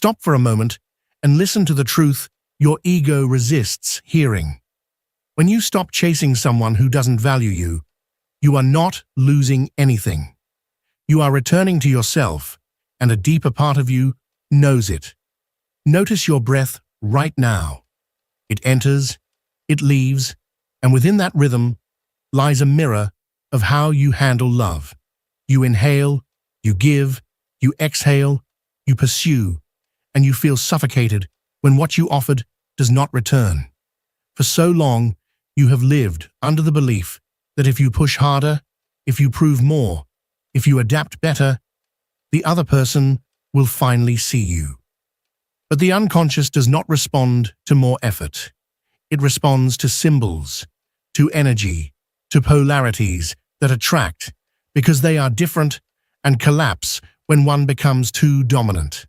Stop for a moment and listen to the truth your ego resists hearing. When you stop chasing someone who doesn't value you, you are not losing anything. You are returning to yourself, and a deeper part of you knows it. Notice your breath right now. It enters, it leaves, and within that rhythm lies a mirror of how you handle love. You inhale, you give, you exhale, you pursue, and you feel suffocated when what you offered does not return. For so long, you have lived under the belief that if you push harder, if you prove more, if you adapt better, the other person will finally see you. But the unconscious does not respond to more effort. It responds to symbols, to energy, to polarities that attract because they are different and collapse when one becomes too dominant.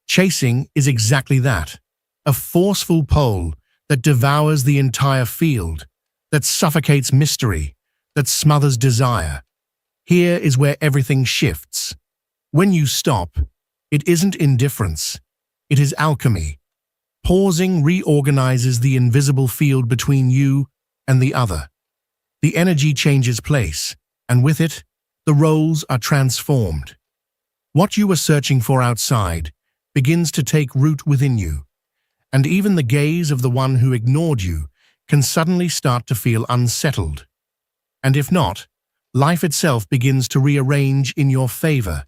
Chasing is exactly that, a forceful pole that devours the entire field, that suffocates mystery, that smothers desire. Here is where everything shifts. When you stop, it isn't indifference, it is alchemy. Pausing reorganizes the invisible field between you and the other. The energy changes place, and with it, the roles are transformed. What you were searching for outside begins to take root within you, and even the gaze of the one who ignored you can suddenly start to feel unsettled. And if not, life itself begins to rearrange in your favor,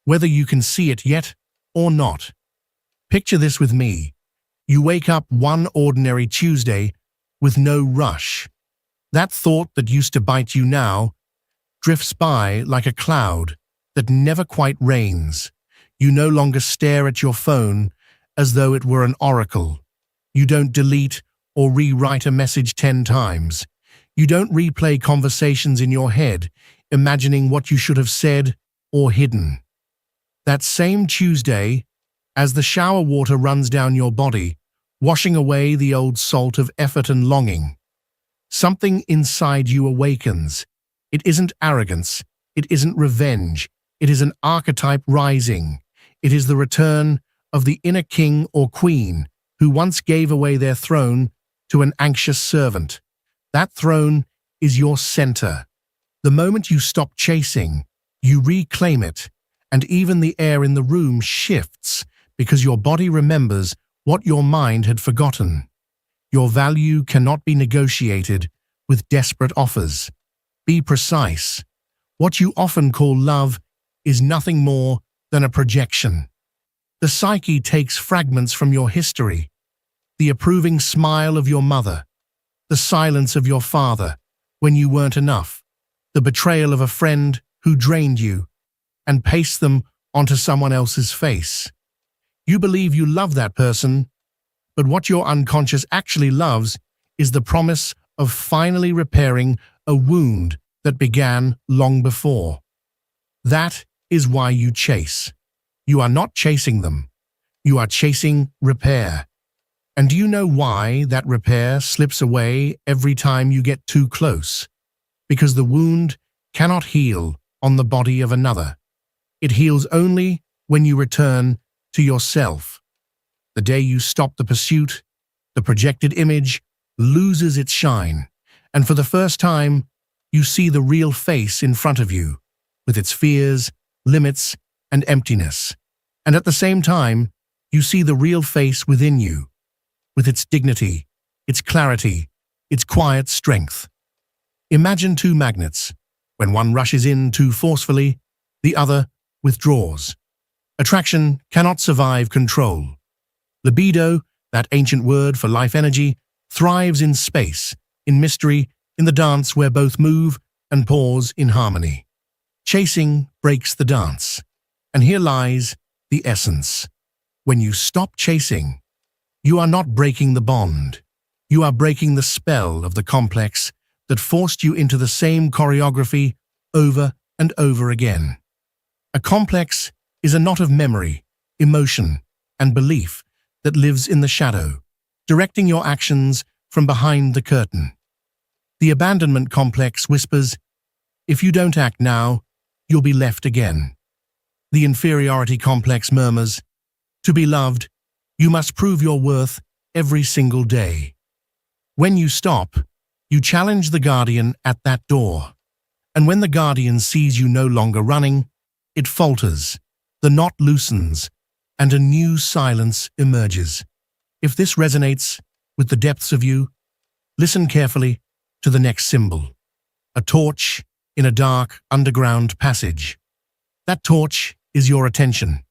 whether you can see it yet or not. Picture this with me. You wake up one ordinary Tuesday with no rush. That thought that used to bite you now drifts by like a cloud that never quite rains. You no longer stare at your phone as though it were an oracle. You don't delete or rewrite a message 10 times. You don't replay conversations in your head, imagining what you should have said or hidden. That same Tuesday, as the shower water runs down your body, washing away the old salt of effort and longing, something inside you awakens. It isn't arrogance, it isn't revenge, it is an archetype rising. It is the return of the inner king or queen who once gave away their throne to an anxious servant. That throne is your center. The moment you stop chasing, you reclaim it, and even the air in the room shifts because your body remembers what your mind had forgotten. Your value cannot be negotiated with desperate offers. Be precise. What you often call love is nothing more than a projection. The psyche takes fragments from your history, the approving smile of your mother, the silence of your father when you weren't enough, the betrayal of a friend who drained you, and pastes them onto someone else's face. You believe you love that person, but what your unconscious actually loves is the promise of finally repairing a wound that began long before. That is why you chase. You are not chasing them. You are chasing repair. And do you know why that repair slips away every time you get too close? Because the wound cannot heal on the body of another. It heals only when you return to yourself. The day you stop the pursuit, the projected image loses its shine, and for the first time, you see the real face in front of you, with its fears, limits, and emptiness. And at the same time, you see the real face within you, with its dignity, its clarity, its quiet strength. Imagine two magnets. When one rushes in too forcefully, the other withdraws. Attraction cannot survive control. Libido, that ancient word for life energy, thrives in space, in mystery, in the dance where both move and pause in harmony. Chasing breaks the dance. And here lies the essence. When you stop chasing, you are not breaking the bond. You are breaking the spell of the complex that forced you into the same choreography over and over again. A complex is a knot of memory, emotion, and belief that lives in the shadow, directing your actions from behind the curtain. The abandonment complex whispers, if you don't act now, you'll be left again. The inferiority complex murmurs, To be loved, you must prove your worth every single day. When you stop, you challenge the guardian at that door. And when the guardian sees you no longer running, it falters, the knot loosens, and a new silence emerges. If this resonates with the depths of you, listen carefully to the next symbol. A torch in a dark underground passage. That torch is your attention.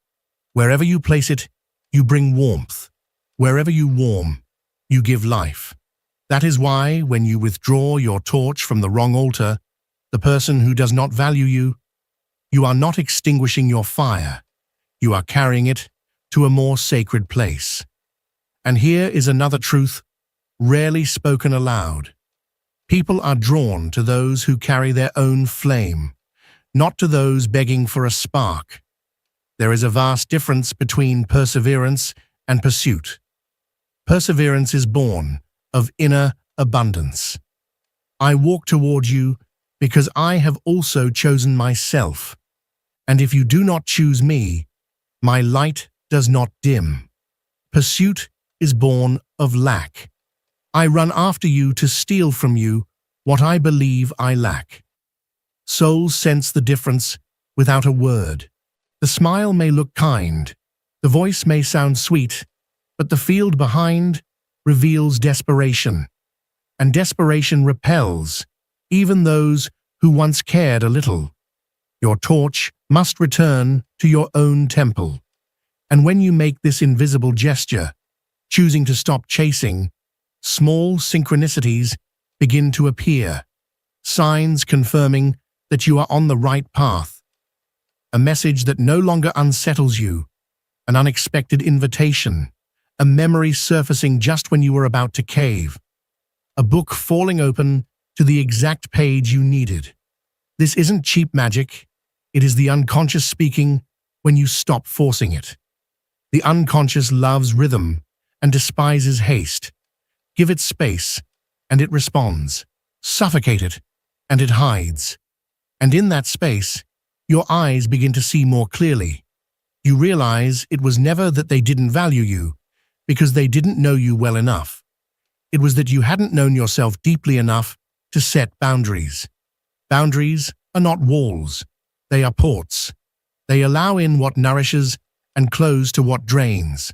Wherever you place it, you bring warmth. Wherever you warm, you give life. That is why, when you withdraw your torch from the wrong altar, the person who does not value you, you are not extinguishing your fire. You are carrying it to a more sacred place. And here is another truth, rarely spoken aloud. People are drawn to those who carry their own flame, not to those begging for a spark. There is a vast difference between perseverance and pursuit. Perseverance is born of inner abundance. I walk toward you because I have also chosen myself. And if you do not choose me, my light does not dim. Pursuit is born of lack. I run after you to steal from you what I believe I lack. Souls sense the difference without a word. The smile may look kind, the voice may sound sweet, but the field behind reveals desperation. And desperation repels even those who once cared a little. Your torch must return to your own temple. And when you make this invisible gesture, choosing to stop chasing, small synchronicities begin to appear, signs confirming that you are on the right path. A message that no longer unsettles you, an unexpected invitation, a memory surfacing just when you were about to cave, a book falling open to the exact page you needed. This isn't cheap magic, it is the unconscious speaking when you stop forcing it. The unconscious loves rhythm and despises haste. Give it space, and it responds. Suffocate it, and it hides. And in that space, your eyes begin to see more clearly. You realize it was never that they didn't value you, because they didn't know you well enough. It was that you hadn't known yourself deeply enough to set boundaries. Boundaries are not walls, they are ports. They allow in what nourishes and close to what drains.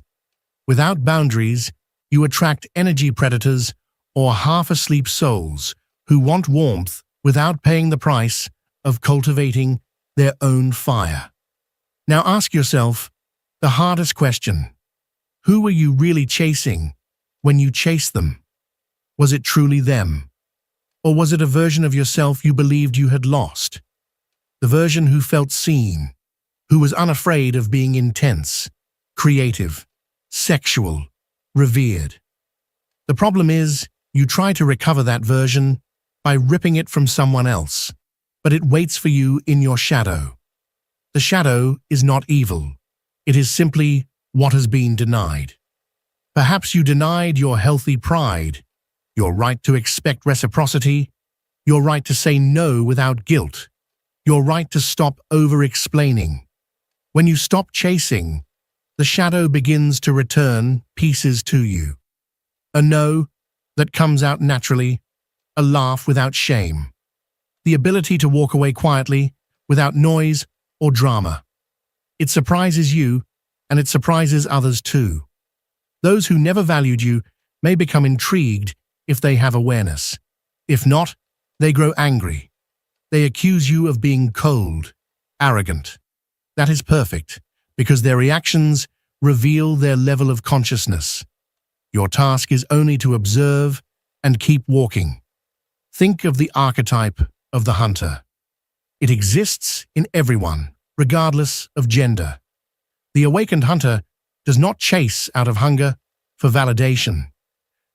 Without boundaries, you attract energy predators or half-asleep souls who want warmth without paying the price of cultivating their own fire. Now ask yourself the hardest question. Who were you really chasing when you chased them? Was it truly them? Or was it a version of yourself you believed you had lost? The version who felt seen, who was unafraid of being intense, creative, sexual, revered. The problem is, you try to recover that version by ripping it from someone else, but it waits for you in your shadow. The shadow is not evil. It is simply what has been denied. Perhaps you denied your healthy pride, your right to expect reciprocity, your right to say no without guilt, your right to stop over-explaining. When you stop chasing, the shadow begins to return pieces to you. A no that comes out naturally, a laugh without shame, the ability to walk away quietly without noise or drama. It surprises you, and it surprises others too. Those who never valued you may become intrigued if they have awareness. If not, they grow angry. They accuse you of being cold, arrogant. That is perfect, because their reactions reveal their level of consciousness. Your task is only to observe and keep walking. Think of the archetype of the hunter. It exists in everyone, regardless of gender. The awakened hunter does not chase out of hunger for validation.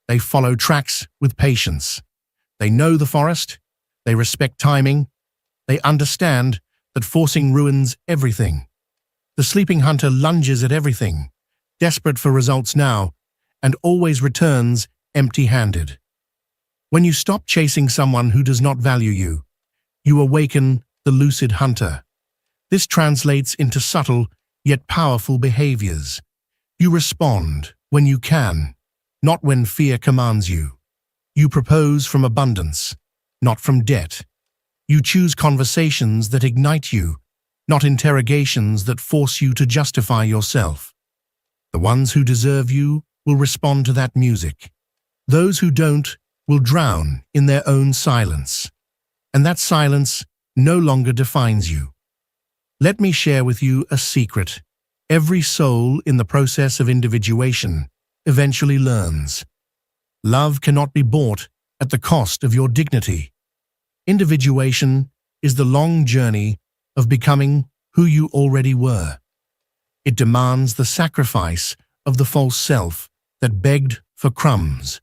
They follow tracks with patience. They know the forest. They respect timing. They understand that forcing ruins everything. The sleeping hunter lunges at everything, desperate for results now, and always returns empty-handed. When you stop chasing someone who does not value you, you awaken the lucid hunter. This translates into subtle yet powerful behaviors. You respond when you can, not when fear commands you. You propose from abundance, not from debt. You choose conversations that ignite you, not interrogations that force you to justify yourself. The ones who deserve you will respond to that music. Those who don't will drown in their own silence. And that silence no longer defines you. Let me share with you a secret. Every soul in the process of individuation eventually learns. Love cannot be bought at the cost of your dignity. Individuation is the long journey of becoming who you already were. It demands the sacrifice of the false self that begged for crumbs.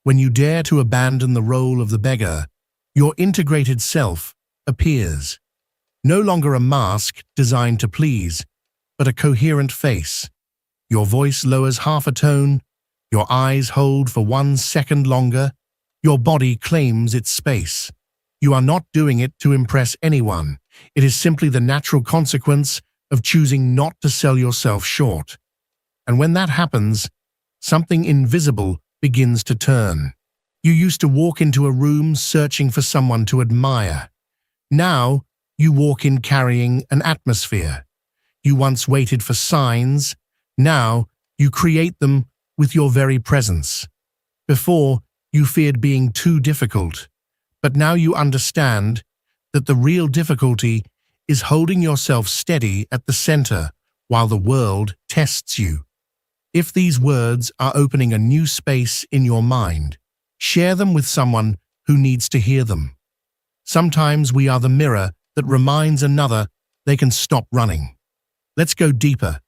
When you dare to abandon the role of the beggar, your integrated self appears. No longer a mask designed to please, but a coherent face. Your voice lowers half a tone, your eyes hold for 1 second longer, your body claims its space. You are not doing it to impress anyone. It is simply the natural consequence of choosing not to sell yourself short. And when that happens, something invisible begins to turn. You used to walk into a room searching for someone to admire. Now, you walk in carrying an atmosphere. You once waited for signs. Now, you create them with your very presence. Before, you feared being too difficult. But now you understand that the real difficulty is holding yourself steady at the center while the world tests you. If these words are opening a new space in your mind, share them with someone who needs to hear them. Sometimes we are the mirror that reminds another they can stop running. Let's go deeper.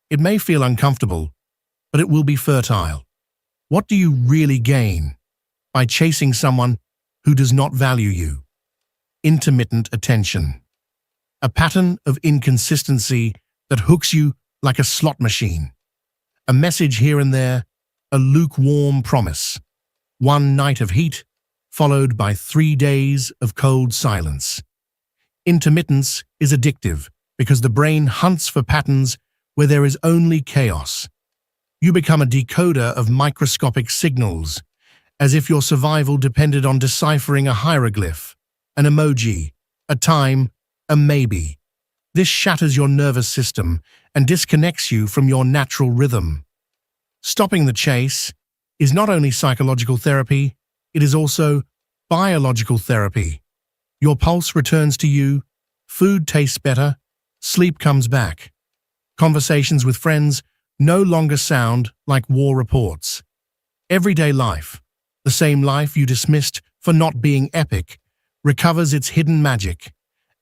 It may feel uncomfortable, but it will be fertile. What do you really gain by chasing someone who does not value you? Intermittent attention. A pattern of inconsistency that hooks you like a slot machine. A message here and there, a lukewarm promise. 1 night of heat, followed by 3 days of cold silence. Intermittence is addictive because the brain hunts for patterns where there is only chaos. You become a decoder of microscopic signals, as if your survival depended on deciphering a hieroglyph, an emoji, a time, a maybe. This shatters your nervous system and disconnects you from your natural rhythm. Stopping the chase is not only psychological therapy, it is also biological therapy. Your pulse returns to you, food tastes better, sleep comes back. Conversations with friends no longer sound like war reports. Everyday life, the same life you dismissed for not being epic, recovers its hidden magic,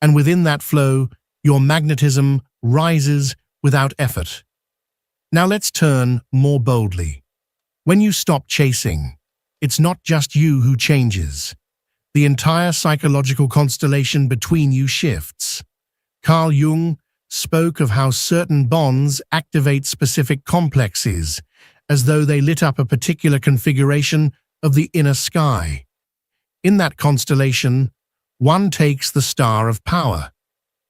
and within that flow, your magnetism rises without effort. Now let's turn more boldly. When you stop chasing, it's not just you who changes. The entire psychological constellation between you shifts. Carl Jung spoke of how certain bonds activate specific complexes, as though they lit up a particular configuration of the inner sky. In that constellation, one takes the star of power,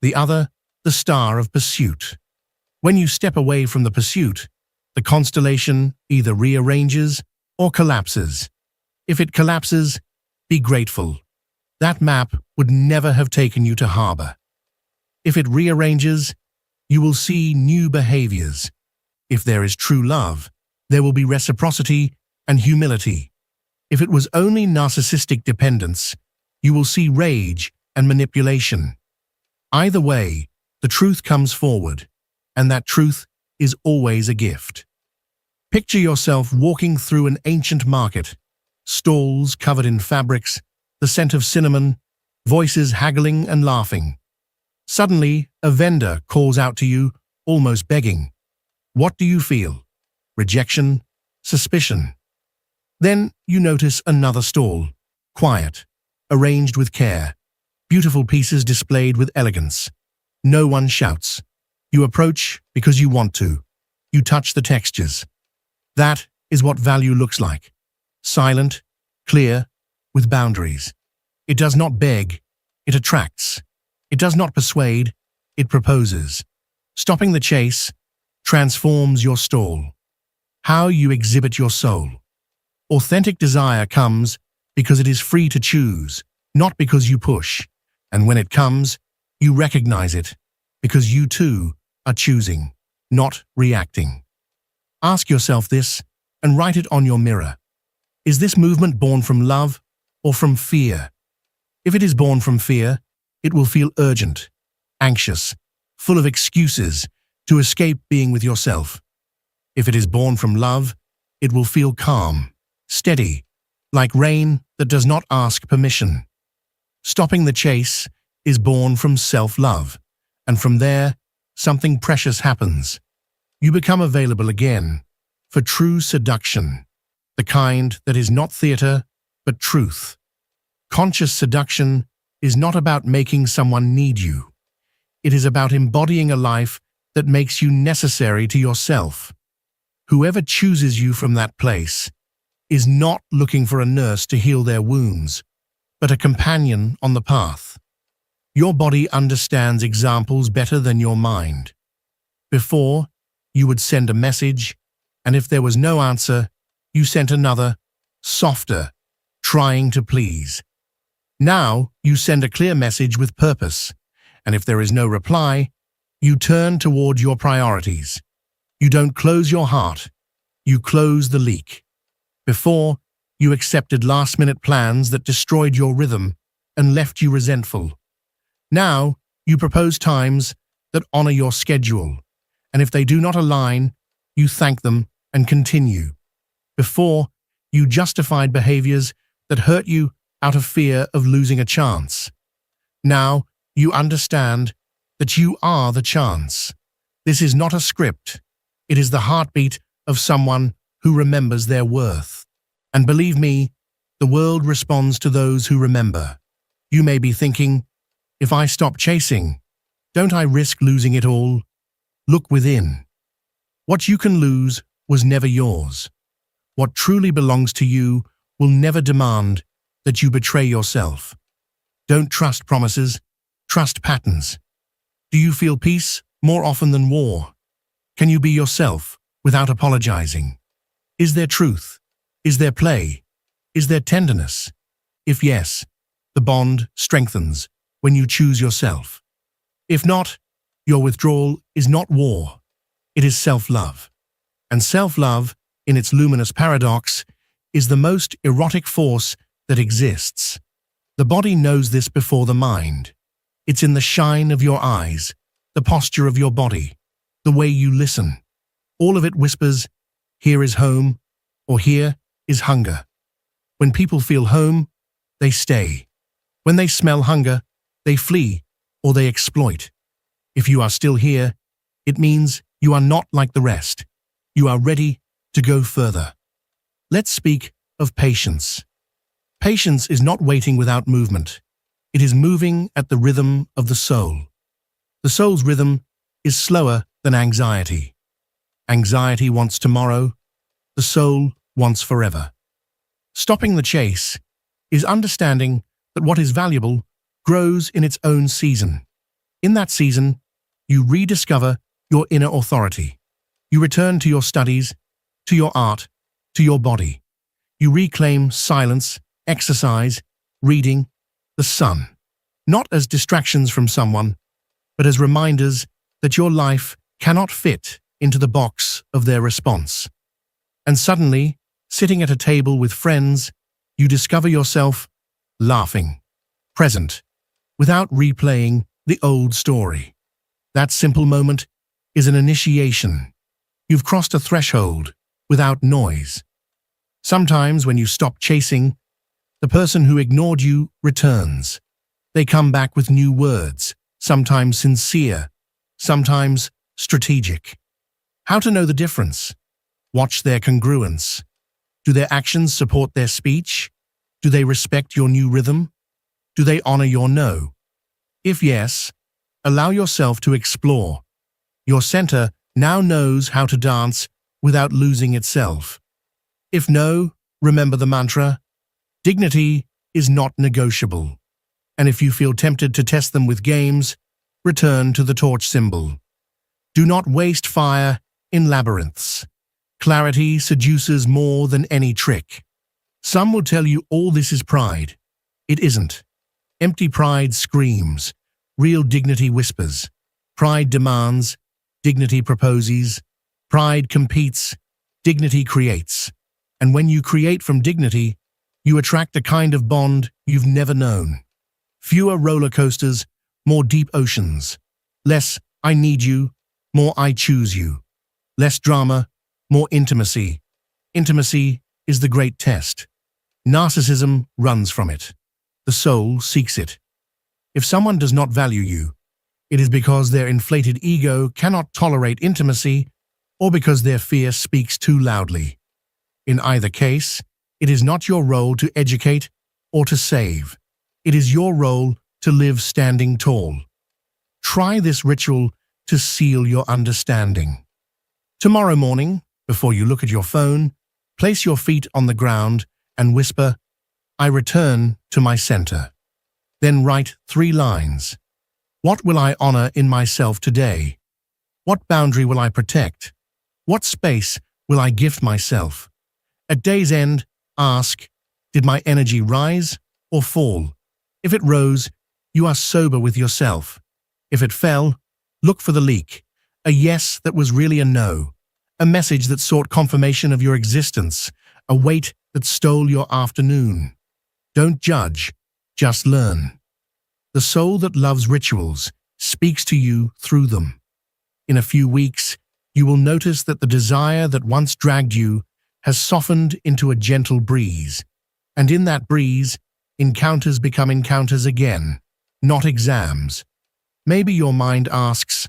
the other the star of pursuit. When you step away from the pursuit, the constellation either rearranges or collapses. If it collapses, be grateful. That map would never have taken you to harbor. If it rearranges, you will see new behaviors. If there is true love, there will be reciprocity and humility. If it was only narcissistic dependence, you will see rage and manipulation. Either way, the truth comes forward, and that truth is always a gift. Picture yourself walking through an ancient market, stalls covered in fabrics, the scent of cinnamon, voices haggling and laughing. Suddenly, a vendor calls out to you, almost begging. What do you feel? Rejection? Suspicion? Then you notice another stall, quiet, arranged with care, beautiful pieces displayed with elegance. No one shouts. You approach because you want to. You touch the textures. That is what value looks like. Silent, clear, with boundaries. It does not beg, it attracts. It does not persuade, it proposes. Stopping the chase, transforms your stall, how you exhibit your soul. Authentic desire comes because it is free to choose, not because you push. And when it comes, you recognize it, because you too are choosing, not reacting. Ask yourself this and write it on your mirror. Is this movement born from love or from fear? If it is born from fear, it will feel urgent, anxious, full of excuses to escape being with yourself. If it is born from love, it will feel calm, steady, like rain that does not ask permission. Stopping the chase is born from self-love, and from there, something precious happens. You become available again for true seduction, the kind that is not theater, but truth. Conscious seduction is not about making someone need you. It is about embodying a life that makes you necessary to yourself. Whoever chooses you from that place is not looking for a nurse to heal their wounds, but a companion on the path. Your body understands examples better than your mind. Before, you would send a message, and if there was no answer, you sent another, softer, trying to please. Now, you send a clear message with purpose, and if there is no reply, you turn toward your priorities. You don't close your heart, you close the leak. Before, you accepted last-minute plans that destroyed your rhythm and left you resentful. Now, you propose times that honor your schedule, and if they do not align, you thank them and continue. Before, you justified behaviors that hurt you out of fear of losing a chance. Now, you understand that you are the chance. This is not a script. It is the heartbeat of someone who remembers their worth. And believe me, the world responds to those who remember. You may be thinking, if I stop chasing, don't I risk losing it all? Look within. What you can lose was never yours. What truly belongs to you will never demand that you betray yourself. Don't trust promises, trust patterns. Do you feel peace more often than war? Can you be yourself without apologizing? Is there truth? Is there play? Is there tenderness? If yes, the bond strengthens when you choose yourself. If not, your withdrawal is not war. It is self-love. And self-love, in its luminous paradox, is the most erotic force that exists. The body knows this before the mind. It's in the shine of your eyes, the posture of your body, the way you listen. All of it whispers, here is home, or here is hunger. When people feel home, they stay. When they smell hunger, they flee or they exploit. If you are still here, it means you are not like the rest. You are ready to go further. Let's speak of patience. Patience is not waiting without movement. It is moving at the rhythm of the soul. The soul's rhythm is slower than anxiety. Anxiety wants tomorrow. The soul wants forever. Stopping the chase is understanding that what is valuable grows in its own season. In that season, you rediscover your inner authority. You return to your studies, to your art, to your body. You reclaim silence, exercise, reading, the sun, not as distractions from someone, but as reminders that your life cannot fit into the box of their response. And suddenly, sitting at a table with friends, you discover yourself laughing, present, without replaying the old story. That simple moment is an initiation. You've crossed a threshold without noise. Sometimes when you stop chasing, the person who ignored you returns. They come back with new words, sometimes sincere, sometimes strategic. How to know the difference? Watch their congruence. Do their actions support their speech? Do they respect your new rhythm? Do they honor your no? If yes, allow yourself to explore. Your center now knows how to dance without losing itself. If no, remember the mantra, dignity is not negotiable. And if you feel tempted to test them with games, return to the torch symbol. Do not waste fire in labyrinths. Clarity seduces more than any trick. Some will tell you all this is pride. It isn't. Empty pride screams. Real dignity whispers. Pride demands. Dignity proposes. Pride competes. Dignity creates. And when you create from dignity, you attract a kind of bond you've never known. Fewer roller coasters, more deep oceans. Less I need you, more I choose you. Less drama, more intimacy. Intimacy is the great test. Narcissism runs from it. The soul seeks it. If someone does not value you, it is because their inflated ego cannot tolerate intimacy or because their fear speaks too loudly. In either case, it is not your role to educate or to save. It is your role to live standing tall. Try this ritual to seal your understanding. Tomorrow morning, before you look at your phone, place your feet on the ground and whisper, "I return to my center." Then write 3 lines. What will I honor in myself today? What boundary will I protect? What space will I gift myself? At day's end, ask, did my energy rise or fall? If it rose, you are sober with yourself. If it fell, look for the leak, a yes that was really a no, a message that sought confirmation of your existence, a weight that stole your afternoon. Don't judge, just learn. The soul that loves rituals speaks to you through them. In a few weeks, you will notice that the desire that once dragged you has softened into a gentle breeze. And in that breeze, encounters become encounters again, not exams. Maybe your mind asks,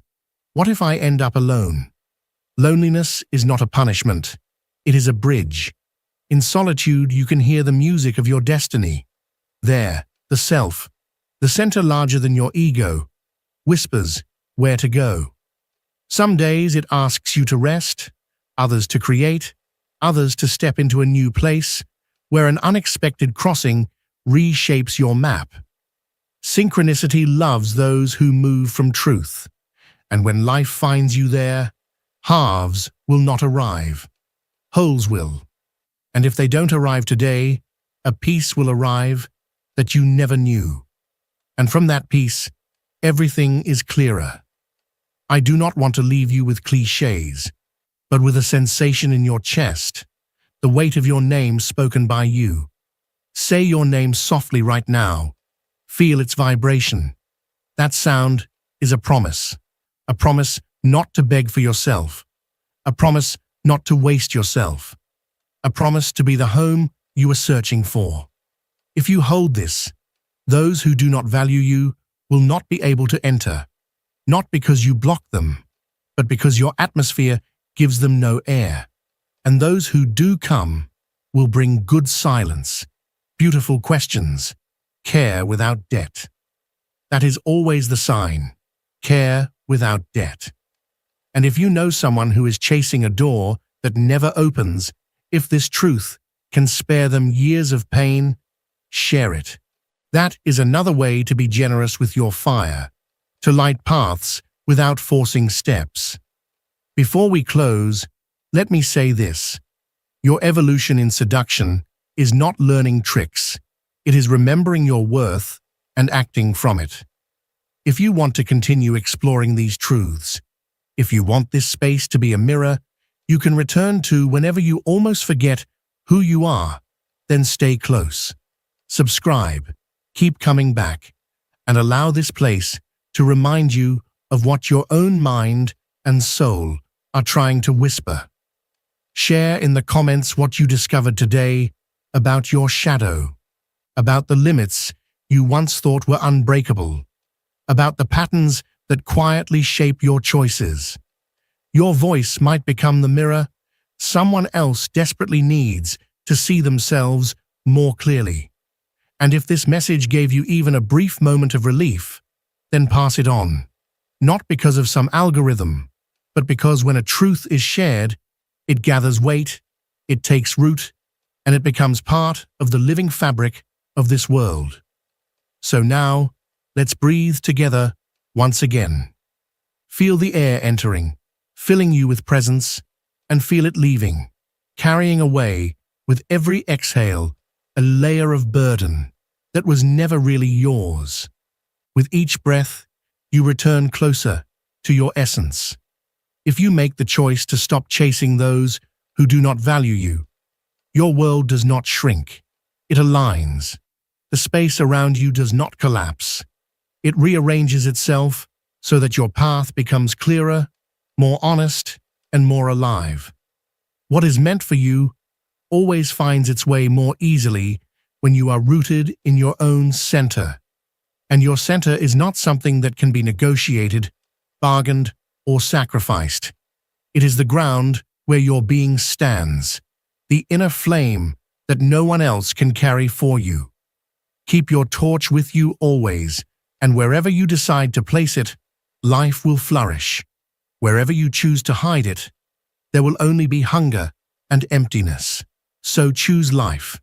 what if I end up alone? Loneliness is not a punishment. It is a bridge. In solitude, you can hear the music of your destiny. There, the self, the center larger than your ego, whispers where to go. Some days it asks you to rest, others to create, others to step into a new place, where an unexpected crossing reshapes your map. Synchronicity loves those who move from truth, and when life finds you there, halves will not arrive. Wholes will. And if they don't arrive today, a piece will arrive that you never knew. And from that piece, everything is clearer. I do not want to leave you with cliches, but with a sensation in your chest, the weight of your name spoken by you. Say your name softly right now. Feel its vibration. That sound is a promise not to beg for yourself, a promise not to waste yourself, a promise to be the home you are searching for. If you hold this, those who do not value you will not be able to enter, not because you block them, but because your atmosphere gives them no air. And those who do come will bring good silence, beautiful questions, care without debt. That is always the sign, care without debt. And if you know someone who is chasing a door that never opens, if this truth can spare them years of pain, share it. That is another way to be generous with your fire, to light paths without forcing steps. Before we close, let me say this. Your evolution in seduction is not learning tricks. It is remembering your worth and acting from it. If you want to continue exploring these truths, if you want this space to be a mirror you can return to whenever you almost forget who you are, then stay close. Subscribe, keep coming back, and allow this place to remind you of what your own mind and soul are trying to whisper. Share in the comments what you discovered today about your shadow, about the limits you once thought were unbreakable, about the patterns that quietly shape your choices. Your voice might become the mirror someone else desperately needs to see themselves more clearly. And if this message gave you even a brief moment of relief, then pass it on. Not because of some algorithm, but because when a truth is shared, it gathers weight, it takes root, and it becomes part of the living fabric of this world. So now, let's breathe together once again. Feel the air entering, filling you with presence, and feel it leaving, carrying away, with every exhale, a layer of burden that was never really yours. With each breath, you return closer to your essence. If you make the choice to stop chasing those who do not value you, your world does not shrink. It aligns. The space around you does not collapse. It rearranges itself so that your path becomes clearer, more honest, and more alive. What is meant for you always finds its way more easily when you are rooted in your own center. And your center is not something that can be negotiated, bargained, or sacrificed. It is the ground where your being stands, the inner flame that no one else can carry for you. Keep your torch with you always, and wherever you decide to place it, life will flourish. Wherever you choose to hide it, there will only be hunger and emptiness. So choose life.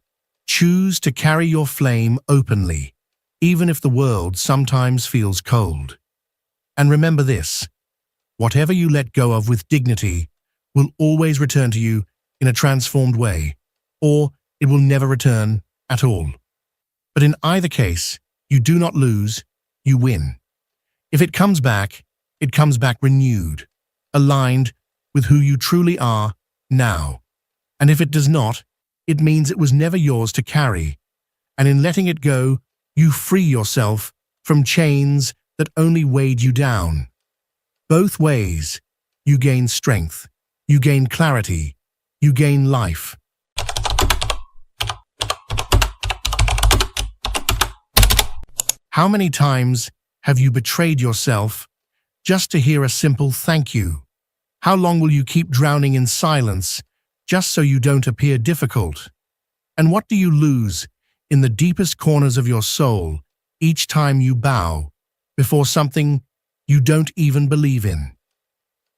Choose to carry your flame openly, even if the world sometimes feels cold. And remember this: whatever you let go of with dignity will always return to you in a transformed way, or it will never return at all. But in either case, you do not lose, you win. If it comes back renewed, aligned with who you truly are now. And if it does not, it means it was never yours to carry. And in letting it go, you free yourself from chains that only weighed you down. Both ways, you gain strength, you gain clarity, you gain life. How many times have you betrayed yourself just to hear a simple thank you? How long will you keep drowning in silence just so you don't appear difficult? And what do you lose in the deepest corners of your soul each time you bow before something you don't even believe in?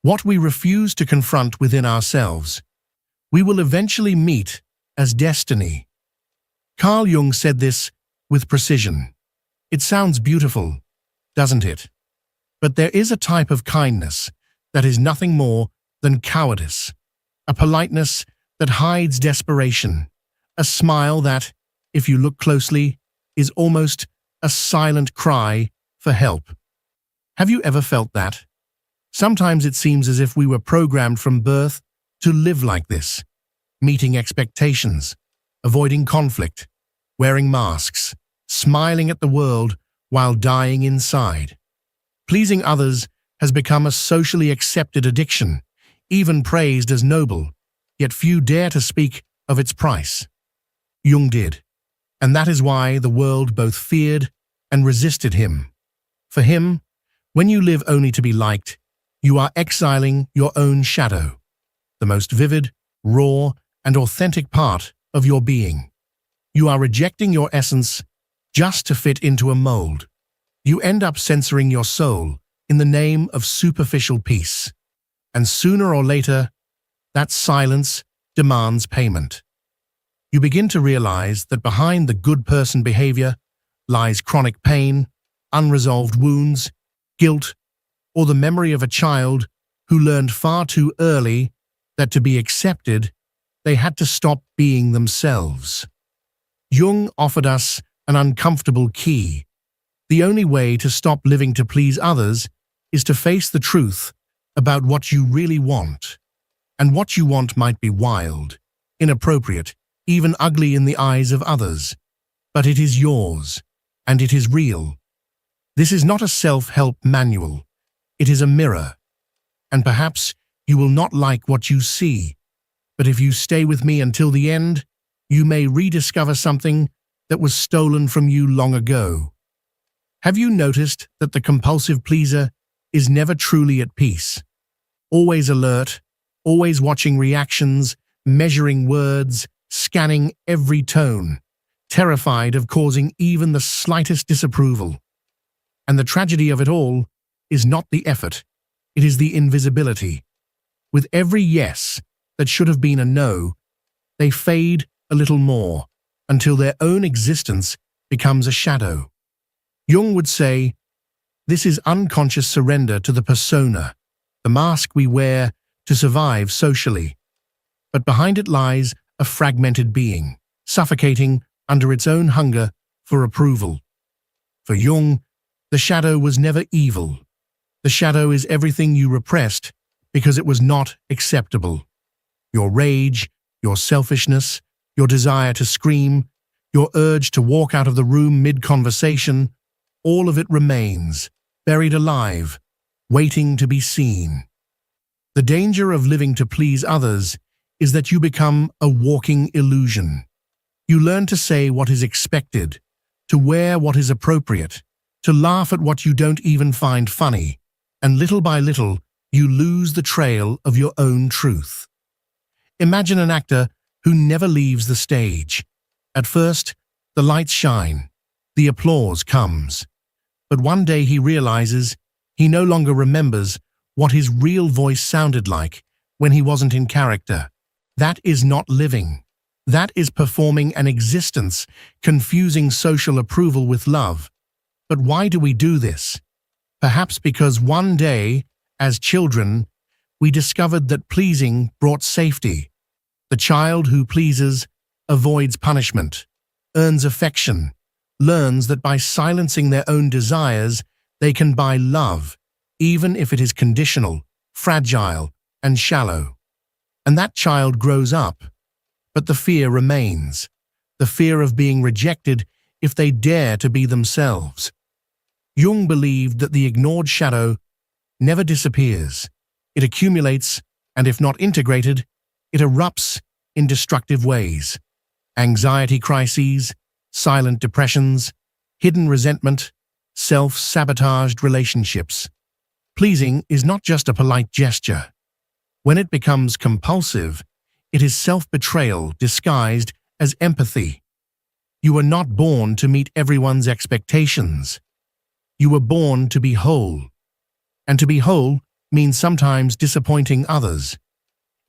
What we refuse to confront within ourselves, we will eventually meet as destiny. Carl Jung said this with precision. It sounds beautiful, doesn't it? But there is a type of kindness that is nothing more than cowardice, a politeness that hides desperation, a smile that, if you look closely, is almost a silent cry for help. Have you ever felt that? Sometimes it seems as if we were programmed from birth to live like this, meeting expectations, avoiding conflict, wearing masks, smiling at the world while dying inside. Pleasing others has become a socially accepted addiction, even praised as noble, yet few dare to speak of its price. Jung did, and that is why the world both feared and resisted him. For him, when you live only to be liked, you are exiling your own shadow, the most vivid, raw, and authentic part of your being. You are rejecting your essence just to fit into a mold. You end up censoring your soul in the name of superficial peace. And sooner or later, that silence demands payment. You begin to realize that behind the good person behavior lies chronic pain, unresolved wounds, guilt, or the memory of a child who learned far too early that to be accepted, they had to stop being themselves. Jung offered us an uncomfortable key. The only way to stop living to please others is to face the truth about what you really want. And what you want might be wild, inappropriate, even ugly in the eyes of others. But it is yours, and it is real. This is not a self-help manual. It is a mirror. And perhaps you will not like what you see, but if you stay with me until the end, you may rediscover something that was stolen from you long ago. Have you noticed that the compulsive pleaser is never truly at peace? Always alert, always watching reactions, measuring words, scanning every tone, terrified of causing even the slightest disapproval. And the tragedy of it all is not the effort, it is the invisibility. With every yes that should have been a no, they fade a little more until their own existence becomes a shadow. Jung would say, this is unconscious surrender to the persona, the mask we wear to survive socially. But behind it lies a fragmented being, suffocating under its own hunger for approval. For Jung, the shadow was never evil. The shadow is everything you repressed because it was not acceptable. Your rage, your selfishness, your desire to scream, your urge to walk out of the room mid-conversation, all of it remains, buried alive, waiting to be seen. The danger of living to please others is that you become a walking illusion. You learn to say what is expected, to wear what is appropriate, to laugh at what you don't even find funny, and little by little, you lose the trail of your own truth. Imagine an actor who never leaves the stage. At first, the lights shine, the applause comes. But one day he realizes he no longer remembers what his real voice sounded like when he wasn't in character. That is not living. That is performing an existence, confusing social approval with love. But why do we do this? Perhaps because one day, as children, we discovered that pleasing brought safety. The child who pleases avoids punishment, earns affection, learns that by silencing their own desires, they can buy love, even if it is conditional, fragile, and shallow. And that child grows up. But the fear remains, the fear of being rejected if they dare to be themselves. Jung believed that the ignored shadow never disappears. It accumulates, and if not integrated, it erupts in destructive ways. Anxiety crises, silent depressions, hidden resentment, self-sabotaged relationships. Pleasing is not just a polite gesture. When it becomes compulsive, it is self-betrayal disguised as empathy. You were not born to meet everyone's expectations. You were born to be whole. And to be whole means sometimes disappointing others.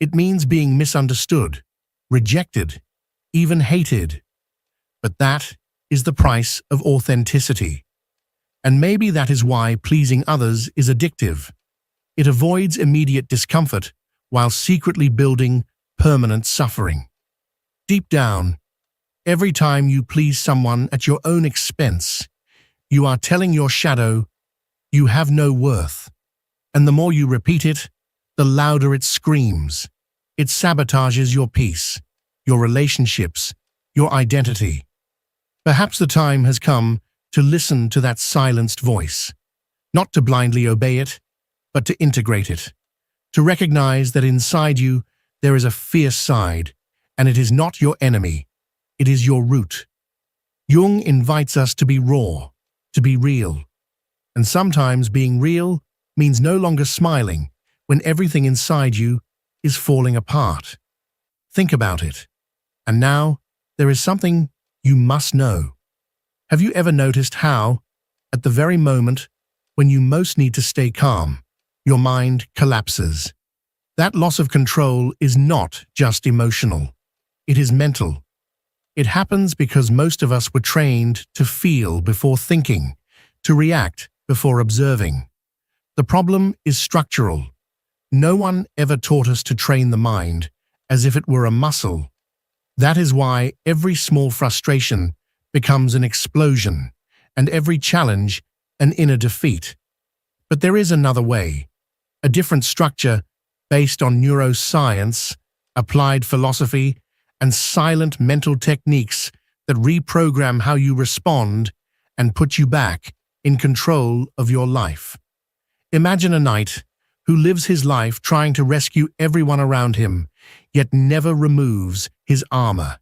It means being misunderstood, rejected, even hated. But that is the price of authenticity. And maybe that is why pleasing others is addictive. It avoids immediate discomfort while secretly building permanent suffering. Deep down, every time you please someone at your own expense, you are telling your shadow, you have no worth. And the more you repeat it, the louder it screams. It sabotages your peace, your relationships, your identity. Perhaps the time has come to listen to that silenced voice, not to blindly obey it, but to integrate it, to recognize that inside you there is a fierce side, and it is not your enemy, it is your root. Jung invites us to be raw, to be real. And sometimes being real means no longer smiling when everything inside you is falling apart. Think about it. And now, there is something you must know. Have you ever noticed how, at the very moment when you most need to stay calm, your mind collapses? That loss of control is not just emotional. It is mental. It happens because most of us were trained to feel before thinking, to react before observing. The problem is structural. No one ever taught us to train the mind as if it were a muscle. That is why every small frustration becomes an explosion, and every challenge an inner defeat. But there is another way, a different structure based on neuroscience, applied philosophy, and silent mental techniques that reprogram how you respond and put you back in control of your life. Imagine a knight who lives his life trying to rescue everyone around him, yet never removes his armor.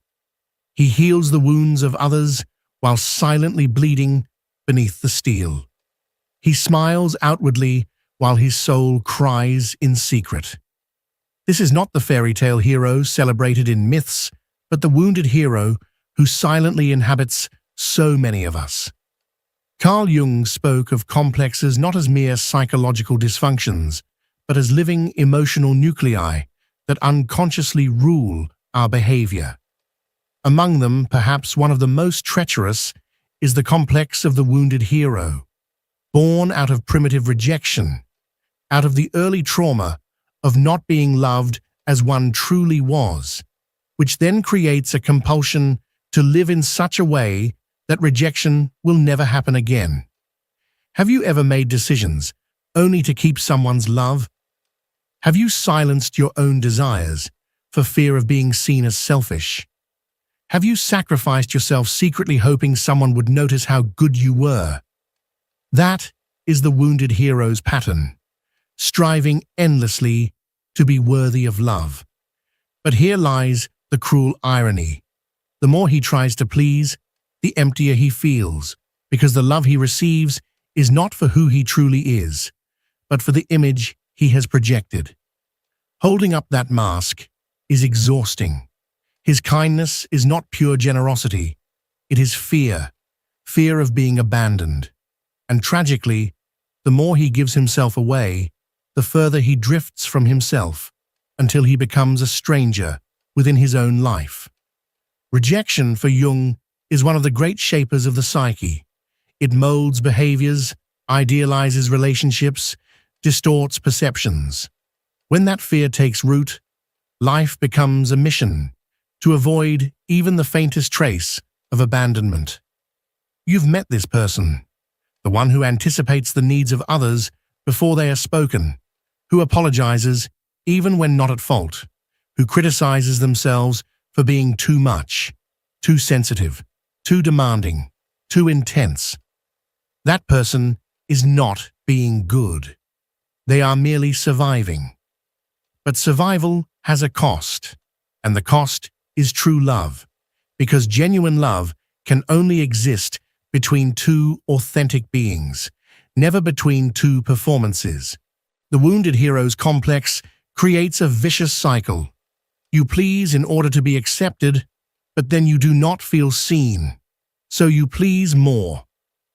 He heals the wounds of others while silently bleeding beneath the steel. He smiles outwardly while his soul cries in secret. This is not the fairy tale hero celebrated in myths, but the wounded hero who silently inhabits so many of us. Carl Jung spoke of complexes not as mere psychological dysfunctions, but as living emotional nuclei that unconsciously rule our behavior. Among them, perhaps one of the most treacherous is the complex of the wounded hero. Born out of primitive rejection, out of the early trauma of not being loved as one truly was, which then creates a compulsion to live in such a way that rejection will never happen again. Have you ever made decisions only to keep someone's love? Have you silenced your own desires for fear of being seen as selfish? Have you sacrificed yourself secretly hoping someone would notice how good you were? That is the wounded hero's pattern, striving endlessly to be worthy of love. But here lies the cruel irony. The more he tries to please, the emptier he feels, because the love he receives is not for who he truly is, but for the image he has projected. Holding up that mask is exhausting. His kindness is not pure generosity. It is fear, fear of being abandoned. And tragically, the more he gives himself away, the further he drifts from himself, until he becomes a stranger within his own life. Rejection for Jung is one of the great shapers of the psyche. It molds behaviors, idealizes relationships, distorts perceptions. When that fear takes root, life becomes a mission to avoid even the faintest trace of abandonment. You've met this person, the one who anticipates the needs of others before they are spoken, who apologizes even when not at fault, who criticizes themselves for being too much, too sensitive, too demanding, too intense. That person is not being good. They are merely surviving. But survival has a cost, and the cost is true love, because genuine love can only exist between two authentic beings, never between two performances. The wounded hero's complex creates a vicious cycle. You please in order to be accepted, but then you do not feel seen. So you please more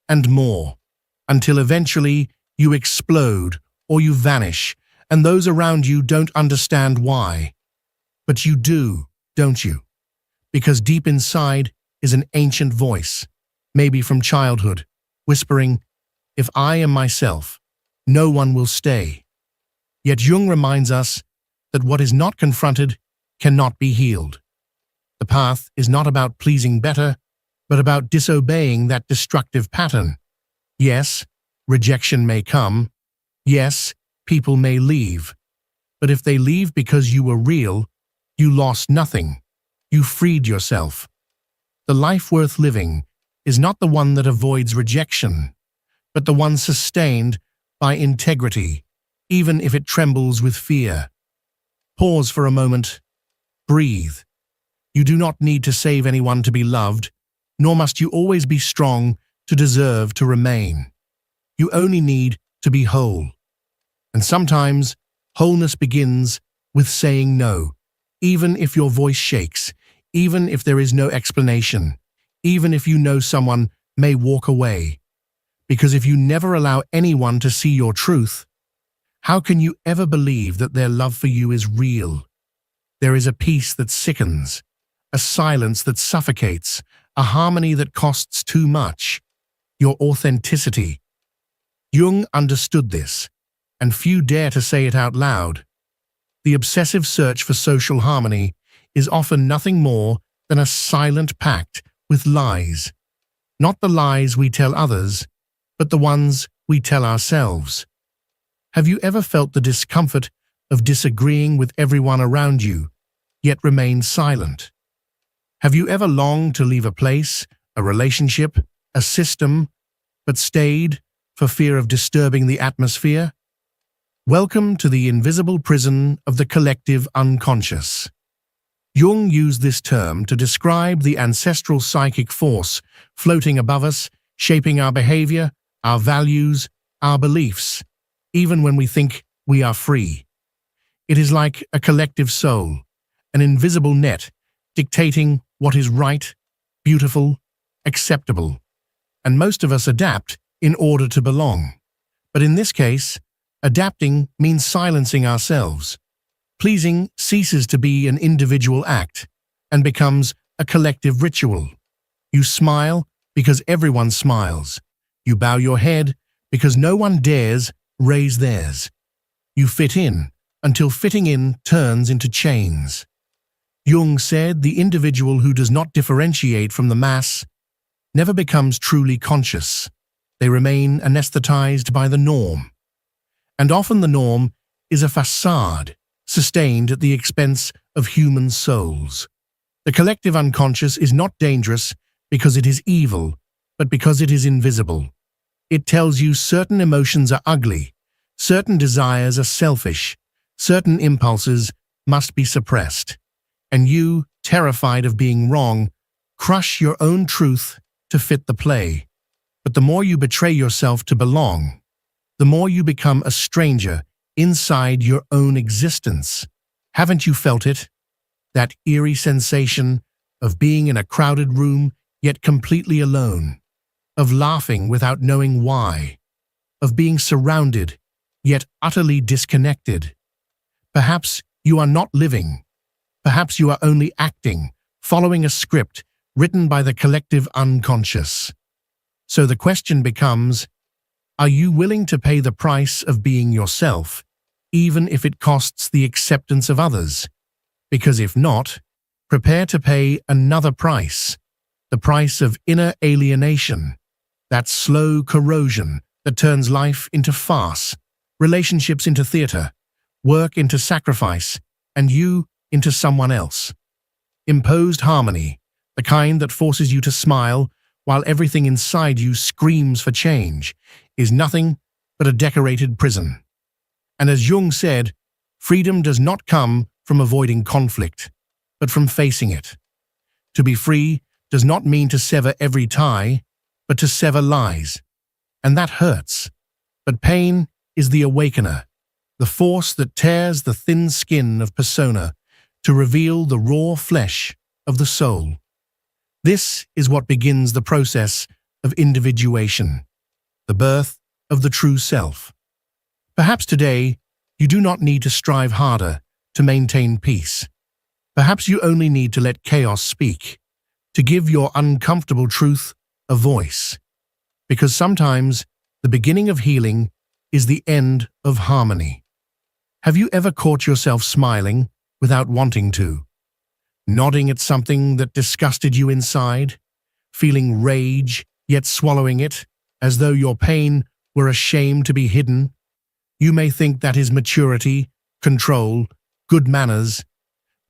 and more, until eventually you explode or you vanish, and those around you don't understand why. But you do, don't you? Because deep inside is an ancient voice, maybe from childhood, whispering, "If I am myself, no one will stay." Yet Jung reminds us that what is not confronted cannot be healed. The path is not about pleasing better, but about disobeying that destructive pattern. Yes, rejection may come. Yes, people may leave. But if they leave because you were real, you lost nothing. You freed yourself. The life worth living is not the one that avoids rejection, but the one sustained by integrity, even if it trembles with fear. Pause for a moment. Breathe. You do not need to save anyone to be loved, nor must you always be strong to deserve to remain. You only need to be whole. And sometimes wholeness begins with saying no, even if your voice shakes, even if there is no explanation, even if you know someone may walk away. Because if you never allow anyone to see your truth, how can you ever believe that their love for you is real? There is a peace that sickens, a silence that suffocates, a harmony that costs too much. Your authenticity. Jung understood this, and few dare to say it out loud. The obsessive search for social harmony is often nothing more than a silent pact with lies. Not the lies we tell others, but the ones we tell ourselves. Have you ever felt the discomfort of disagreeing with everyone around you, yet remain silent? Have you ever longed to leave a place, a relationship, a system, but stayed for fear of disturbing the atmosphere? Welcome to the invisible prison of the collective unconscious. Jung used this term to describe the ancestral psychic force floating above us, shaping our behavior, our values, our beliefs, even when we think we are free. It is like a collective soul, an invisible net, dictating what is right, beautiful, acceptable. And most of us adapt in order to belong. But in this case, adapting means silencing ourselves. Pleasing ceases to be an individual act and becomes a collective ritual. You smile because everyone smiles. You bow your head because no one dares raise theirs. You fit in until fitting in turns into chains. Jung said the individual who does not differentiate from the mass never becomes truly conscious. They remain anesthetized by the norm. And often the norm is a facade, sustained at the expense of human souls. The collective unconscious is not dangerous because it is evil, but because it is invisible. It tells you certain emotions are ugly, certain desires are selfish, certain impulses must be suppressed. And you, terrified of being wrong, crush your own truth to fit the play. But the more you betray yourself to belong, the more you become a stranger inside your own existence. Haven't you felt it? That eerie sensation of being in a crowded room yet completely alone, of laughing without knowing why, of being surrounded yet utterly disconnected. Perhaps you are not living. Perhaps you are only acting, following a script written by the collective unconscious. So the question becomes, are you willing to pay the price of being yourself, even if it costs the acceptance of others? Because if not, prepare to pay another price, the price of inner alienation, that slow corrosion that turns life into farce, relationships into theater, work into sacrifice, and you into someone else. Imposed harmony, the kind that forces you to smile while everything inside you screams for change, is nothing but a decorated prison. And as Jung said, freedom does not come from avoiding conflict, but from facing it. To be free does not mean to sever every tie, but to sever lies. And that hurts. But pain is the awakener, the force that tears the thin skin of persona to reveal the raw flesh of the soul. This is what begins the process of individuation, the birth of the true self. Perhaps today you do not need to strive harder to maintain peace. Perhaps you only need to let chaos speak, to give your uncomfortable truth a voice. Because sometimes the beginning of healing is the end of harmony. Have you ever caught yourself smiling without wanting to? Nodding at something that disgusted you inside? Feeling rage, yet swallowing it, as though your pain were a shame to be hidden? You may think that is maturity, control, good manners.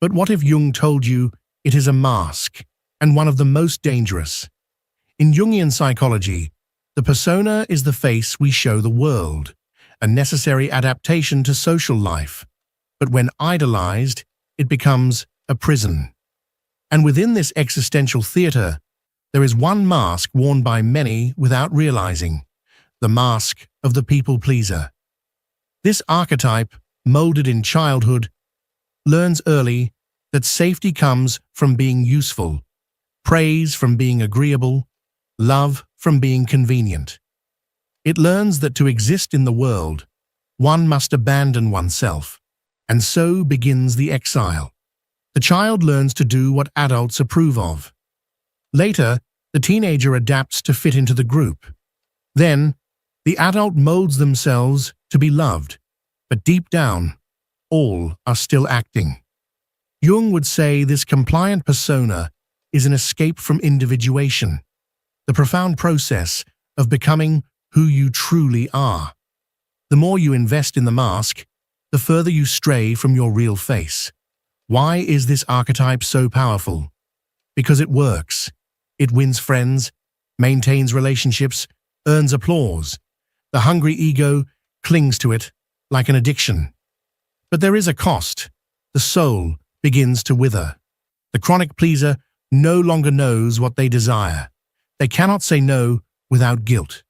But what if Jung told you it is a mask, and one of the most dangerous? In Jungian psychology, the persona is the face we show the world, a necessary adaptation to social life. But when idolized, it becomes a prison. And within this existential theater, there is one mask worn by many without realizing, the mask of the people-pleaser. This archetype, molded in childhood, learns early that safety comes from being useful, praise from being agreeable, love from being convenient. It learns that to exist in the world, one must abandon oneself, and so begins the exile. The child learns to do what adults approve of. Later, the teenager adapts to fit into the group. Then, the adult molds themselves to be loved, but deep down, all are still acting. Jung would say this compliant persona is an escape from individuation, the profound process of becoming who you truly are. The more you invest in the mask, the further you stray from your real face. Why is this archetype so powerful? Because it works. It wins friends, maintains relationships, earns applause. The hungry ego clings to it like an addiction. But there is a cost. The soul begins to wither. The chronic pleaser no longer knows what they desire. They cannot say no without guilt.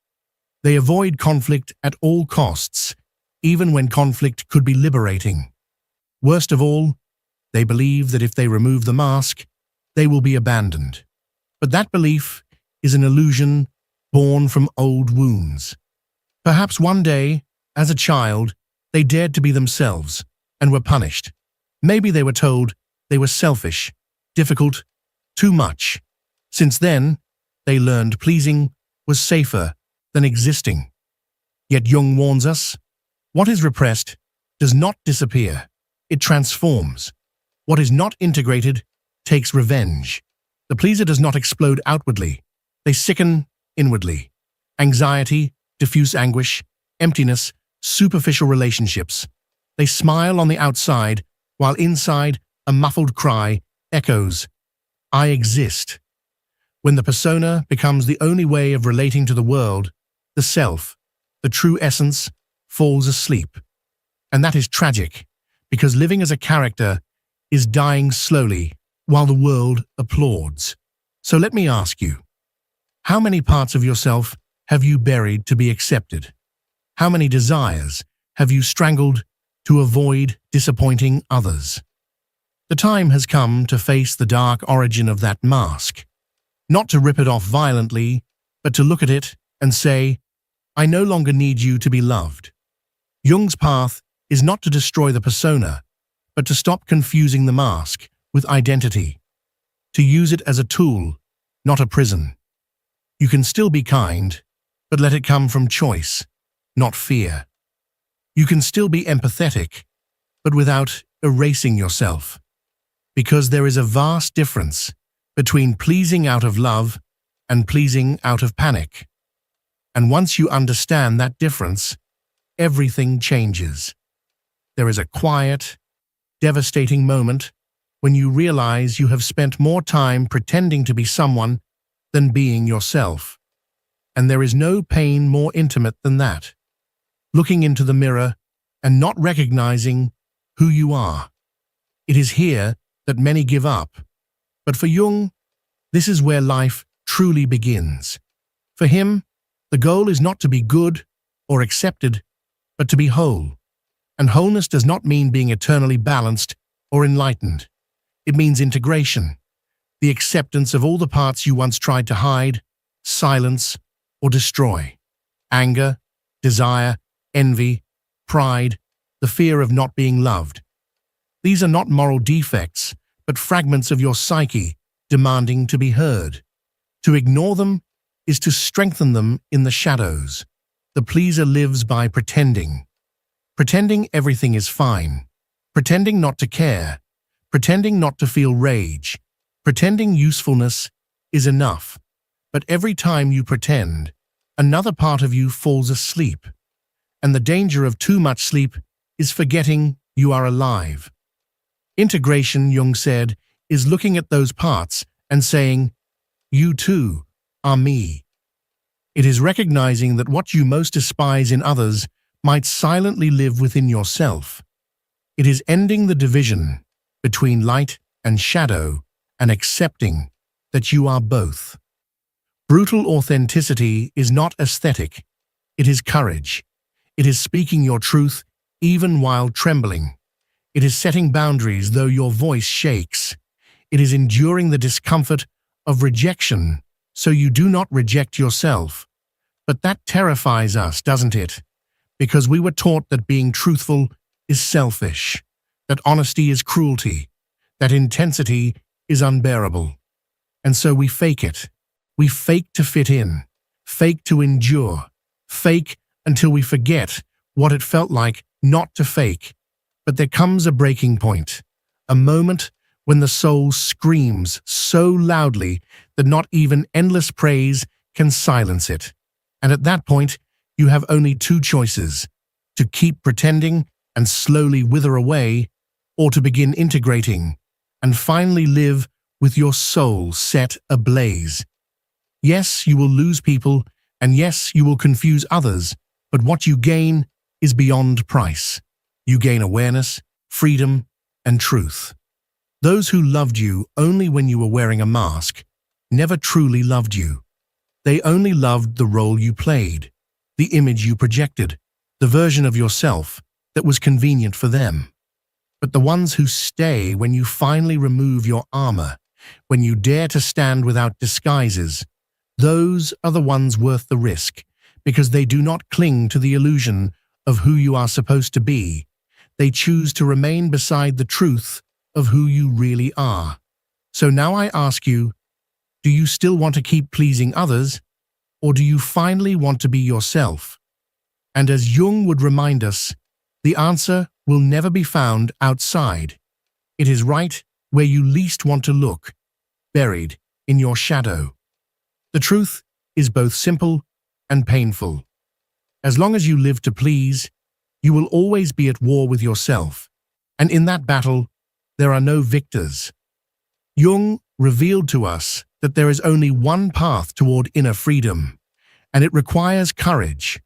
They avoid conflict at all costs, even when conflict could be liberating. Worst of all, they believe that if they remove the mask, they will be abandoned. But that belief is an illusion born from old wounds. Perhaps one day, as a child, they dared to be themselves and were punished. Maybe they were told they were selfish, difficult, too much. Since then, they learned pleasing was safer than existing. Yet Jung warns us, what is repressed does not disappear. It transforms. What is not integrated takes revenge. The pleaser does not explode outwardly. They sicken inwardly. Anxiety, diffuse anguish, emptiness, superficial relationships. They smile on the outside, while inside a muffled cry echoes, "I exist." When the persona becomes the only way of relating to the world, the self, the true essence, falls asleep. And that is tragic, because living as a character is dying slowly while the world applauds. So let me ask you, how many parts of yourself have you buried to be accepted? How many desires have you strangled to avoid disappointing others? The time has come to face the dark origin of that mask. Not to rip it off violently, but to look at it and say, "I no longer need you to be loved." Jung's path is not to destroy the persona, but to stop confusing the mask with identity. To use it as a tool, not a prison. You can still be kind, but let it come from choice, not fear. You can still be empathetic, but without erasing yourself. Because there is a vast difference between pleasing out of love and pleasing out of panic. And once you understand that difference, everything changes. There is a quiet, devastating moment when you realize you have spent more time pretending to be someone than being yourself. And there is no pain more intimate than that. Looking into the mirror and not recognizing who you are. It is here that many give up. But for Jung, this is where life truly begins. For him, the goal is not to be good or accepted, but to be whole. And wholeness does not mean being eternally balanced or enlightened. It means integration, the acceptance of all the parts you once tried to hide, silence, or destroy. Anger, desire, envy, pride, the fear of not being loved. These are not moral defects, but fragments of your psyche demanding to be heard. To ignore them is to strengthen them in the shadows. The pleaser lives by pretending. Pretending everything is fine. Pretending not to care. Pretending not to feel rage. Pretending usefulness is enough. But every time you pretend, another part of you falls asleep. And the danger of too much sleep is forgetting you are alive. Integration, Jung said, is looking at those parts and saying, "You too are me." It is recognizing that what you most despise in others might silently live within yourself. It is ending the division between light and shadow and accepting that you are both. Brutal authenticity is not aesthetic. It is courage. It is speaking your truth even while trembling. It is setting boundaries though your voice shakes. It is enduring the discomfort of rejection so you do not reject yourself. But that terrifies us, doesn't it? Because we were taught that being truthful is selfish, that honesty is cruelty, that intensity is unbearable. And so we fake it. We fake to fit in, fake to endure, fake until we forget what it felt like not to fake. But there comes a breaking point, a moment when the soul screams so loudly that not even endless praise can silence it. And at that point, you have only two choices: to keep pretending and slowly wither away, or to begin integrating and finally live with your soul set ablaze. Yes, you will lose people, and yes, you will confuse others, but what you gain is beyond price. You gain awareness, freedom, and truth. Those who loved you only when you were wearing a mask never truly loved you. They only loved the role you played, the image you projected, the version of yourself that was convenient for them. But the ones who stay when you finally remove your armor, when you dare to stand without disguises, those are the ones worth the risk, because they do not cling to the illusion of who you are supposed to be. They choose to remain beside the truth of who you really are. So now I ask you, do you still want to keep pleasing others, or do you finally want to be yourself? And as Jung would remind us, the answer will never be found outside. It is right where you least want to look, buried in your shadow. The truth is both simple and painful. As long as you live to please, you will always be at war with yourself, and in that battle, there are no victors. Jung revealed to us that there is only one path toward inner freedom, and it requires courage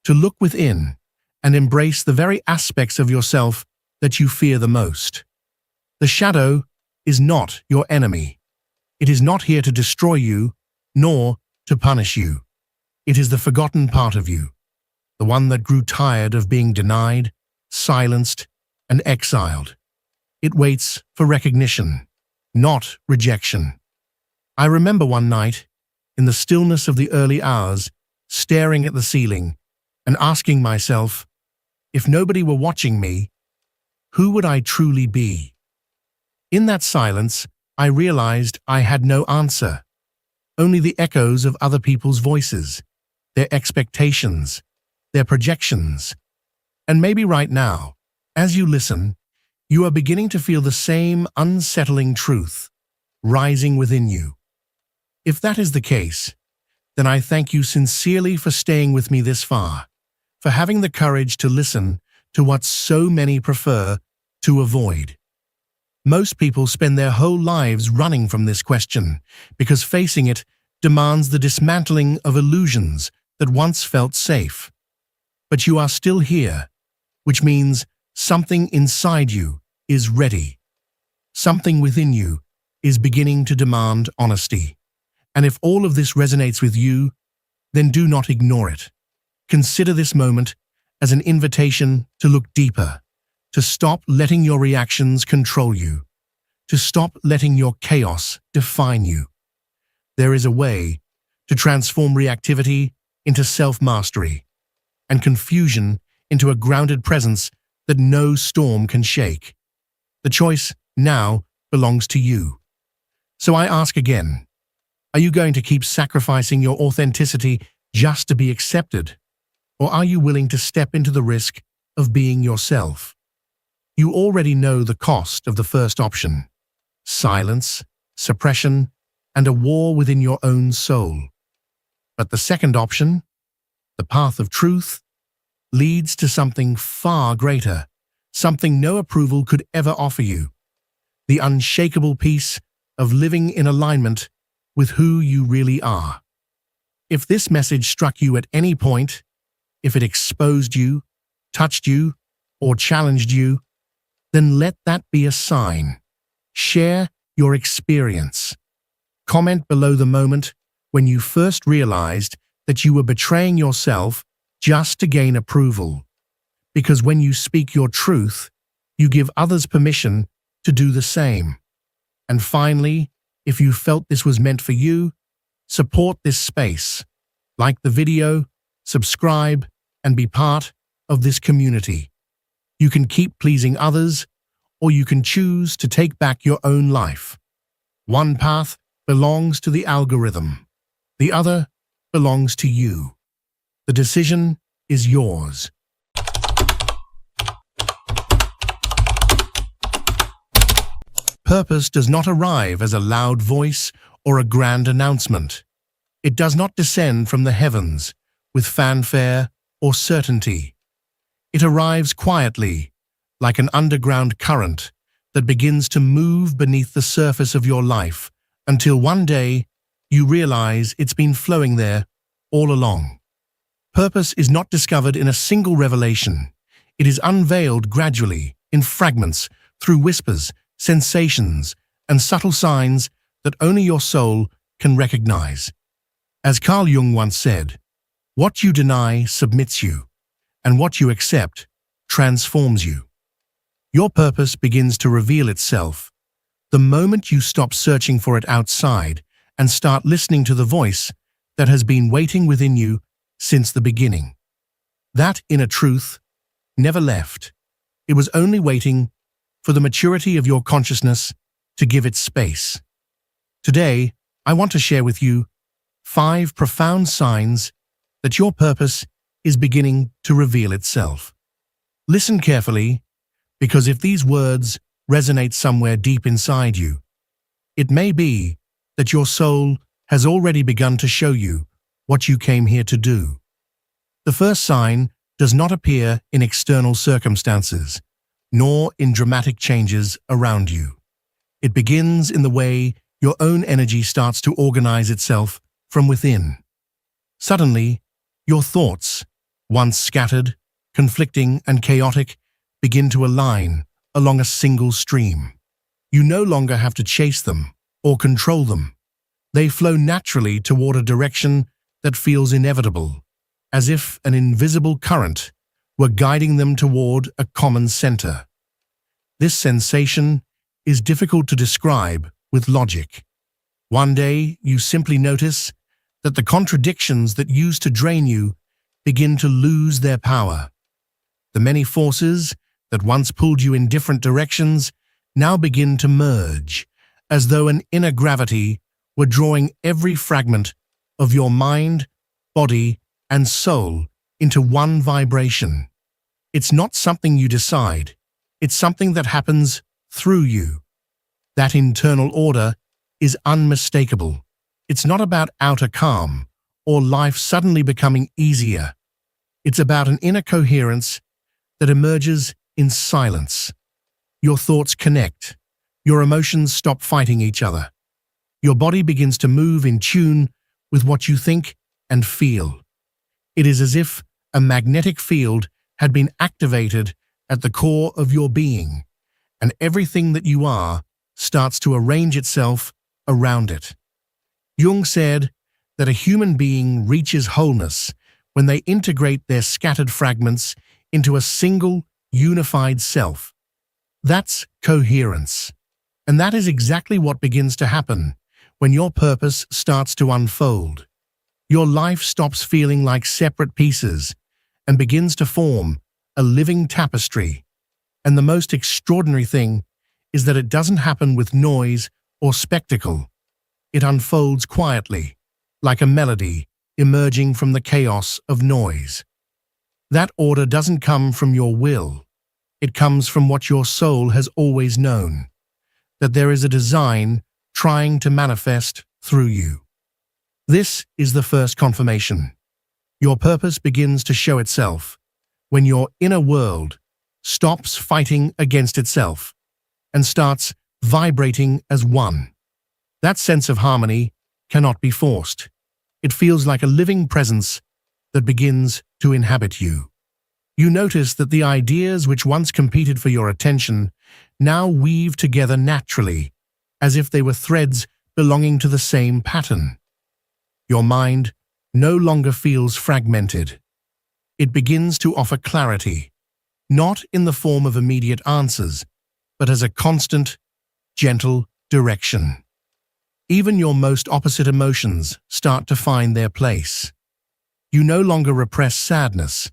to look within and embrace the very aspects of yourself that you fear the most. The shadow is not your enemy. It is not here to destroy you, nor to punish you. It is the forgotten part of you, the one that grew tired of being denied, silenced, and exiled. It waits for recognition, not rejection. I remember one night, in the stillness of the early hours, staring at the ceiling and asking myself, if nobody were watching me, who would I truly be? In that silence, I realized I had no answer, only the echoes of other people's voices, their expectations, their projections. And maybe right now, as you listen, you are beginning to feel the same unsettling truth rising within you. If that is the case, then I thank you sincerely for staying with me this far, for having the courage to listen to what so many prefer to avoid. Most people spend their whole lives running from this question because facing it demands the dismantling of illusions that once felt safe. But you are still here, which means something inside you is ready. Something within you is beginning to demand honesty. And if all of this resonates with you, then do not ignore it. Consider this moment as an invitation to look deeper, to stop letting your reactions control you, to stop letting your chaos define you. There is a way to transform reactivity into self-mastery and confusion into a grounded presence that no storm can shake. The choice now belongs to you. So I ask again, are you going to keep sacrificing your authenticity just to be accepted? Or are you willing to step into the risk of being yourself? You already know the cost of the first option: silence, suppression, and a war within your own soul. But the second option, the path of truth, leads to something far greater, something no approval could ever offer you: the unshakable peace of living in alignment with who you really are. If this message struck you at any point, if it exposed you, touched you, or challenged you, then let that be a sign. Share your experience. Comment below the moment when you first realized that you were betraying yourself just to gain approval. Because when you speak your truth, you give others permission to do the same. And finally, if you felt this was meant for you, support this space. Like the video, subscribe, and be part of this community. You can keep pleasing others, or you can choose to take back your own life. One path belongs to the algorithm. The other belongs to you. The decision is yours. Purpose does not arrive as a loud voice or a grand announcement. It does not descend from the heavens with fanfare or certainty. It arrives quietly, like an underground current that begins to move beneath the surface of your life until one day you realize it's been flowing there all along. Purpose is not discovered in a single revelation. It is unveiled gradually, in fragments, through whispers, sensations, and subtle signs that only your soul can recognize. As Carl Jung once said, "What you deny submits you, and what you accept transforms you." Your purpose begins to reveal itself the moment you stop searching for it outside and start listening to the voice that has been waiting within you since the beginning. That inner truth never left. It was only waiting for the maturity of your consciousness to give it space. Today, I want to share with you 5 profound signs that your purpose is beginning to reveal itself. Listen carefully Because if these words resonate somewhere deep inside you, it may be that your soul has already begun to show you what you came here to do. The first sign does not appear in external circumstances, nor in dramatic changes around you. It begins in the way your own energy starts to organize itself from within. Suddenly, your thoughts, once scattered, conflicting, and chaotic, begin to align along a single stream. You no longer have to chase them or control them. They flow naturally toward a direction that feels inevitable, as if an invisible current were guiding them toward a common center. This sensation is difficult to describe with logic. One day, you simply notice that the contradictions that used to drain you begin to lose their power. The many forces that once pulled you in different directions now begin to merge, as though an inner gravity were drawing every fragment of your mind, body, and soul into one vibration. It's not something you decide, it's something that happens through you. That internal order is unmistakable. It's not about outer calm or life suddenly becoming easier. It's about an inner coherence that emerges in silence. Your thoughts connect. Your emotions stop fighting each other. Your body begins to move in tune with what you think and feel. It is as if a magnetic field had been activated at the core of your being, and everything that you are starts to arrange itself around it. Jung said that a human being reaches wholeness when they integrate their scattered fragments into a single, unified self. That's coherence. And that is exactly what begins to happen when your purpose starts to unfold. Your life stops feeling like separate pieces and begins to form a living tapestry. And the most extraordinary thing is that it doesn't happen with noise or spectacle. It unfolds quietly, like a melody emerging from the chaos of noise. That order doesn't come from your will. It comes from what your soul has always known, that there is a design trying to manifest through you. This is the first confirmation. Your purpose begins to show itself when your inner world stops fighting against itself and starts vibrating as one. That sense of harmony cannot be forced. It feels like a living presence that begins to inhabit you. You notice that the ideas which once competed for your attention now weave together naturally, as if they were threads belonging to the same pattern. Your mind no longer feels fragmented. It begins to offer clarity, not in the form of immediate answers, but as a constant, gentle direction. Even your most opposite emotions start to find their place. You no longer repress sadness,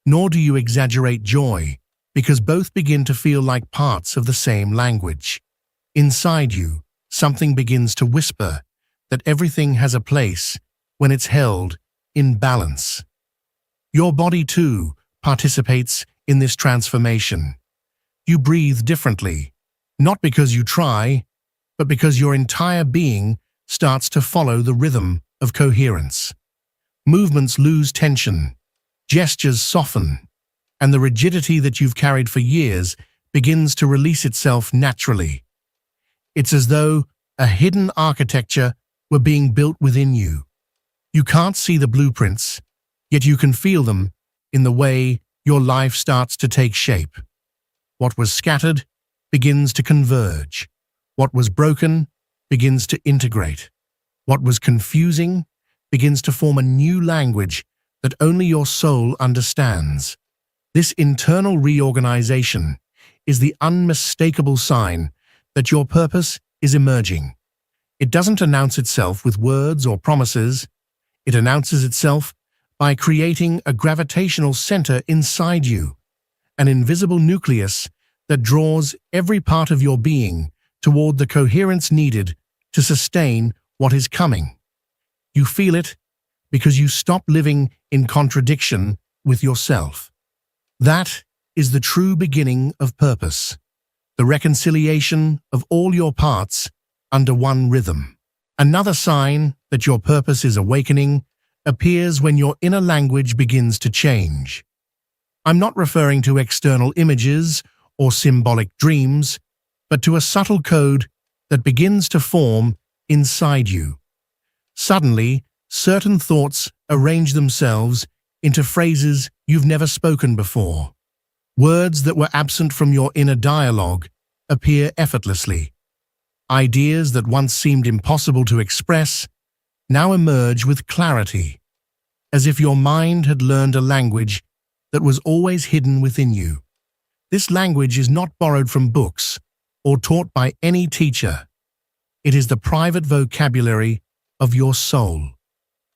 nor do you exaggerate joy, because both begin to feel like parts of the same language. Inside you, something begins to whisper that everything has a place when it's held in balance. Your body, too, participates in this transformation. You breathe differently, not because you try, but because your entire being starts to follow the rhythm of coherence. Movements lose tension, gestures soften, and the rigidity that you've carried for years begins to release itself naturally. It's as though a hidden architecture were being built within you. You can't see the blueprints, yet you can feel them in the way your life starts to take shape. What was scattered begins to converge. What was broken begins to integrate. What was confusing begins to form a new language that only your soul understands. This internal reorganization is the unmistakable sign that your purpose is emerging. It doesn't announce itself with words or promises. It announces itself by creating a gravitational center inside you, an invisible nucleus that draws every part of your being toward the coherence needed to sustain what is coming. You feel it because you stop living in contradiction with yourself. That is the true beginning of purpose, the reconciliation of all your parts under one rhythm. Another sign that your purpose is awakening appears when your inner language begins to change. I'm not referring to external images or symbolic dreams, but to a subtle code that begins to form inside you. Suddenly, certain thoughts arrange themselves into phrases you've never spoken before. Words that were absent from your inner dialogue appear effortlessly. Ideas that once seemed impossible to express now emerge with clarity, as if your mind had learned a language that was always hidden within you. This language is not borrowed from books or taught by any teacher. It is the private vocabulary of your soul.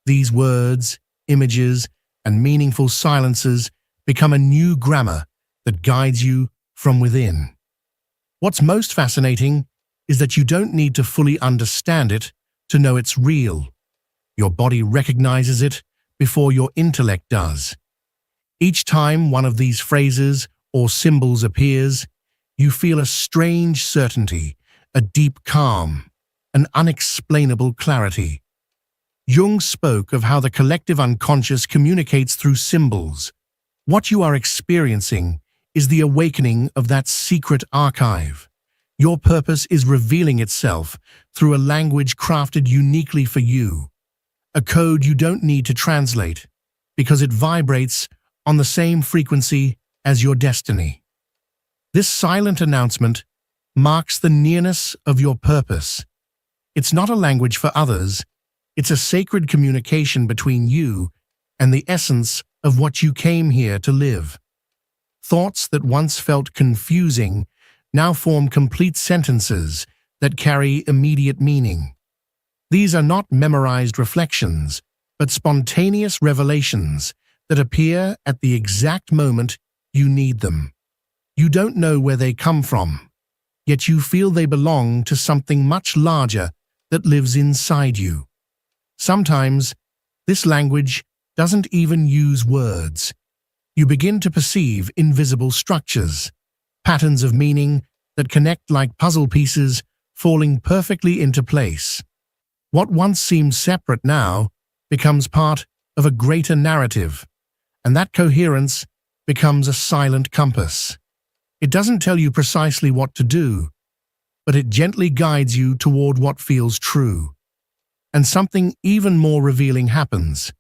These words, images, and meaningful silences become a new grammar that guides you from within. What's most fascinating is that you don't need to fully understand it to know it's real. Your body recognizes it before your intellect does. Each time one of these phrases or symbols appears, you feel a strange certainty, a deep calm, an unexplainable clarity. Jung spoke of how the collective unconscious communicates through symbols. What you are experiencing is the awakening of that secret archive. Your purpose is revealing itself through a language crafted uniquely for you, a code you don't need to translate, because it vibrates on the same frequency as your destiny. This silent announcement marks the nearness of your purpose. It's not a language for others, it's a sacred communication between you and the essence of what you came here to live. Thoughts that once felt confusing now form complete sentences that carry immediate meaning. These are not memorized reflections, but spontaneous revelations that appear at the exact moment you need them. You don't know where they come from, yet you feel they belong to something much larger that lives inside you. Sometimes, this language doesn't even use words. You begin to perceive invisible structures, patterns of meaning that connect like puzzle pieces falling perfectly into place. What once seemed separate now becomes part of a greater narrative, and that coherence becomes a silent compass. It doesn't tell you precisely what to do, but it gently guides you toward what feels true. And something even more revealing happens.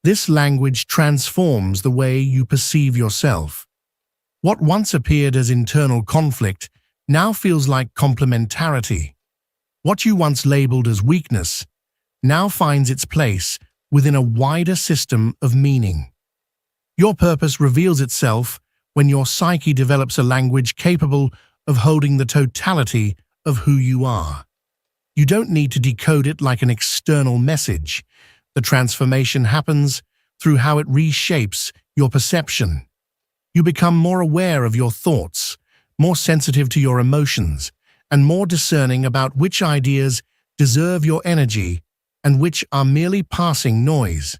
This language transforms the way you perceive yourself. What once appeared as internal conflict now feels like complementarity. What you once labeled as weakness now finds its place within a wider system of meaning. Your purpose reveals itself when your psyche develops a language capable of holding the totality of who you are. You don't need to decode it like an external message. The transformation happens through how it reshapes your perception. You become more aware of your thoughts, more sensitive to your emotions, and more discerning about which ideas deserve your energy and which are merely passing noise.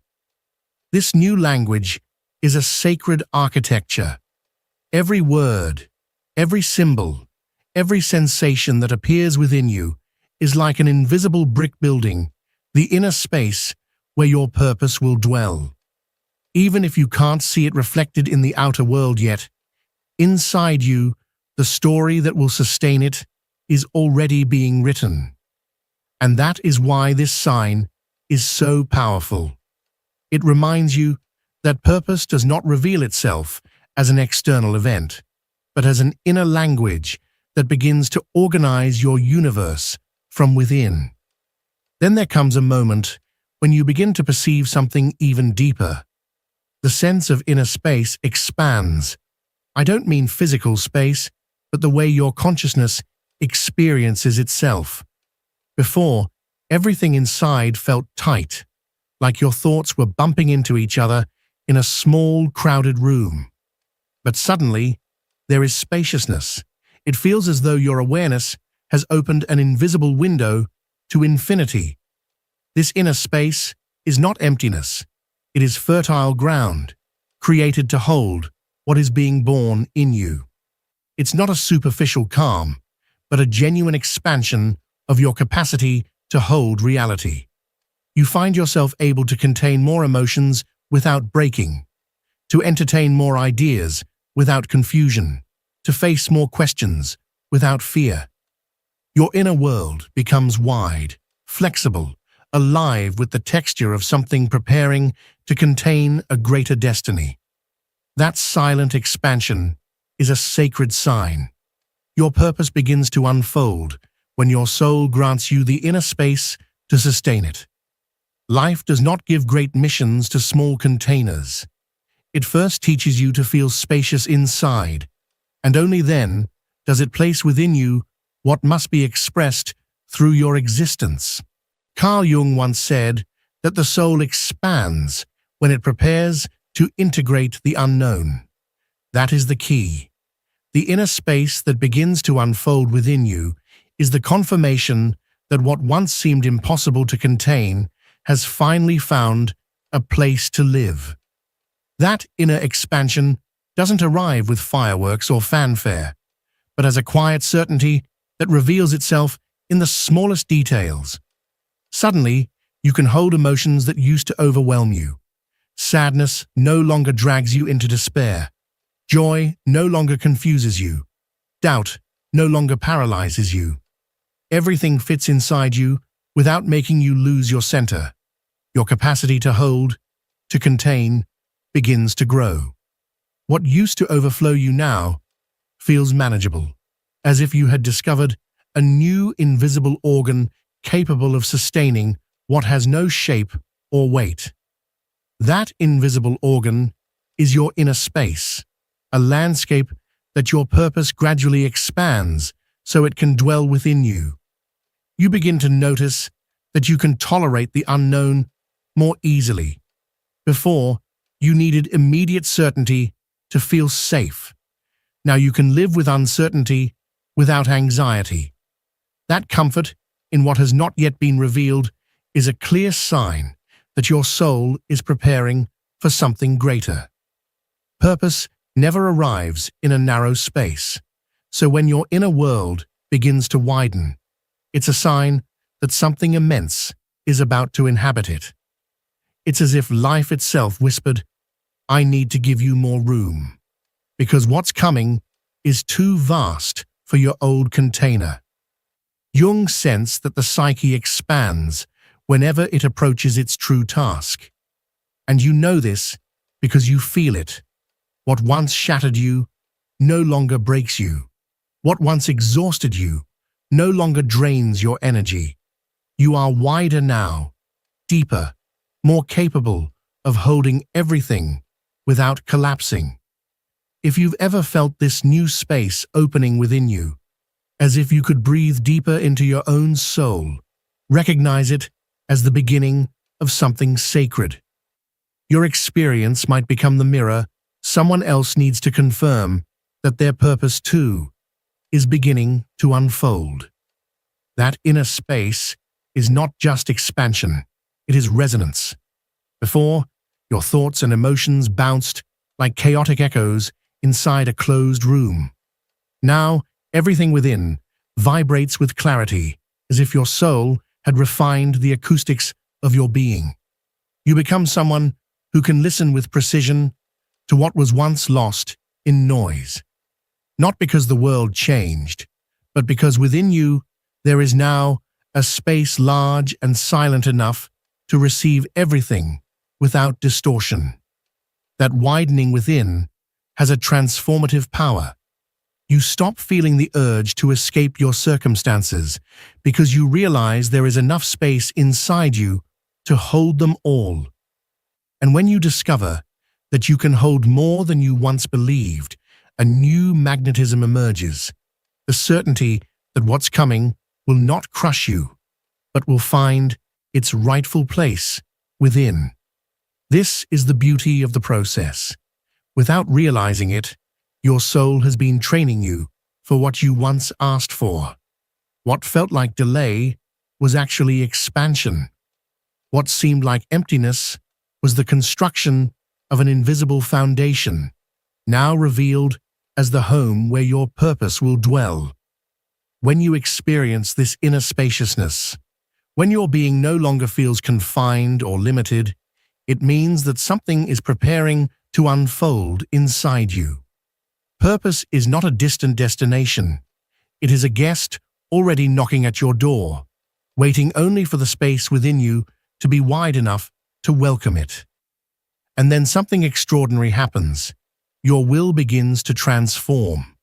This new language is a sacred architecture. Every word, every symbol, every sensation that appears within you is like an invisible brick building, the inner space where your purpose will dwell. Even if you can't see it reflected in the outer world yet, inside you, the story that will sustain it is already being written. And that is why this sign is so powerful. It reminds you that purpose does not reveal itself as an external event, but as an inner language that begins to organize your universe from within. Then there comes a moment when you begin to perceive something even deeper. The sense of inner space expands. I don't mean physical space, but the way your consciousness experiences itself. Before, everything inside felt tight, like your thoughts were bumping into each other in a small, crowded room. But suddenly, there is spaciousness. It feels as though your awareness has opened an invisible window to infinity. This inner space is not emptiness. It is fertile ground, created to hold what is being born in you. It's not a superficial calm, but a genuine expansion of your capacity to hold reality. You find yourself able to contain more emotions without breaking, to entertain more ideas without confusion, to face more questions without fear. Your inner world becomes wide, flexible, alive with the texture of something preparing to contain a greater destiny. That silent expansion is a sacred sign. Your purpose begins to unfold when your soul grants you the inner space to sustain it. Life does not give great missions to small containers. It first teaches you to feel spacious inside, and only then does it place within you what must be expressed through your existence. Carl Jung once said that the soul expands when it prepares to integrate the unknown. That is the key. The inner space that begins to unfold within you is the confirmation that what once seemed impossible to contain has finally found a place to live. That inner expansion doesn't arrive with fireworks or fanfare, but as a quiet certainty that reveals itself in the smallest details. Suddenly, you can hold emotions that used to overwhelm you. Sadness no longer drags you into despair. Joy no longer confuses you. Doubt no longer paralyzes you. Everything fits inside you without making you lose your center. Your capacity to hold, to contain, begins to grow. What used to overflow you now feels manageable, as if you had discovered a new invisible organ capable of sustaining what has no shape or weight. That invisible organ is your inner space, a landscape that your purpose gradually expands so it can dwell within you. You begin to notice that you can tolerate the unknown more easily. Before, you needed immediate certainty to feel safe. Now you can live with uncertainty without anxiety. That comfort in what has not yet been revealed is a clear sign that your soul is preparing for something greater. Purpose never arrives in a narrow space, so when your inner world begins to widen, it's a sign that something immense is about to inhabit it. It's as if life itself whispered, "I need to give you more room," because what's coming is too vast for your old container. Jung sensed that the psyche expands whenever it approaches its true task. And you know this because you feel it. What once shattered you no longer breaks you. What once exhausted you no longer drains your energy. You are wider now, deeper, more capable of holding everything without collapsing. If you've ever felt this new space opening within you, as if you could breathe deeper into your own soul, recognize it as the beginning of something sacred. Your experience might become the mirror someone else needs to confirm that their purpose too is beginning to unfold. That inner space is not just expansion, it is resonance. Before, your thoughts and emotions bounced like chaotic echoes inside a closed room. Now, everything within vibrates with clarity, as if your soul had refined the acoustics of your being. You become someone who can listen with precision to what was once lost in noise. Not because the world changed, but because within you there is now a space large and silent enough to receive everything without distortion. That widening within has a transformative power. You stop feeling the urge to escape your circumstances because you realize there is enough space inside you to hold them all. And when you discover that you can hold more than you once believed, a new magnetism emerges, the certainty that what's coming will not crush you, but will find its rightful place within. This is the beauty of the process. Without realizing it, your soul has been training you for what you once asked for. What felt like delay was actually expansion. What seemed like emptiness was the construction of an invisible foundation. now revealed as the home where your purpose will dwell. When you experience this inner spaciousness, when your being no longer feels confined or limited, it means that something is preparing to unfold inside you. Purpose is not a distant destination. It is a guest already knocking at your door, waiting only for the space within you to be wide enough to welcome it. And then something extraordinary happens. Your will begins to transform.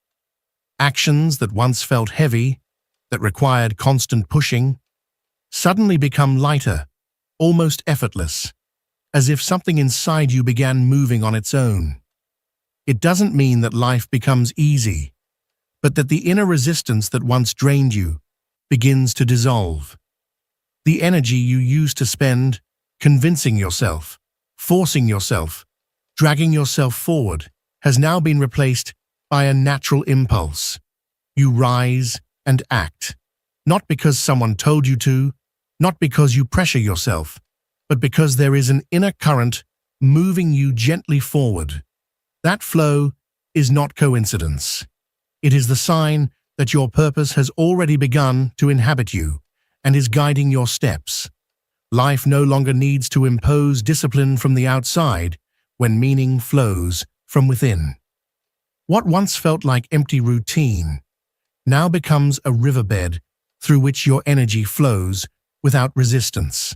Actions that once felt heavy, that required constant pushing, suddenly become lighter, almost effortless, as if something inside you began moving on its own. It doesn't mean that life becomes easy, but that the inner resistance that once drained you begins to dissolve. The energy you used to spend convincing yourself, forcing yourself, dragging yourself forward, has now been replaced by a natural impulse. You rise and act, not because someone told you to, not because you pressure yourself, but because there is an inner current moving you gently forward. That flow is not coincidence. It is the sign that your purpose has already begun to inhabit you and is guiding your steps. Life no longer needs to impose discipline from the outside when meaning flows from within. What once felt like empty routine now becomes a riverbed through which your energy flows without resistance.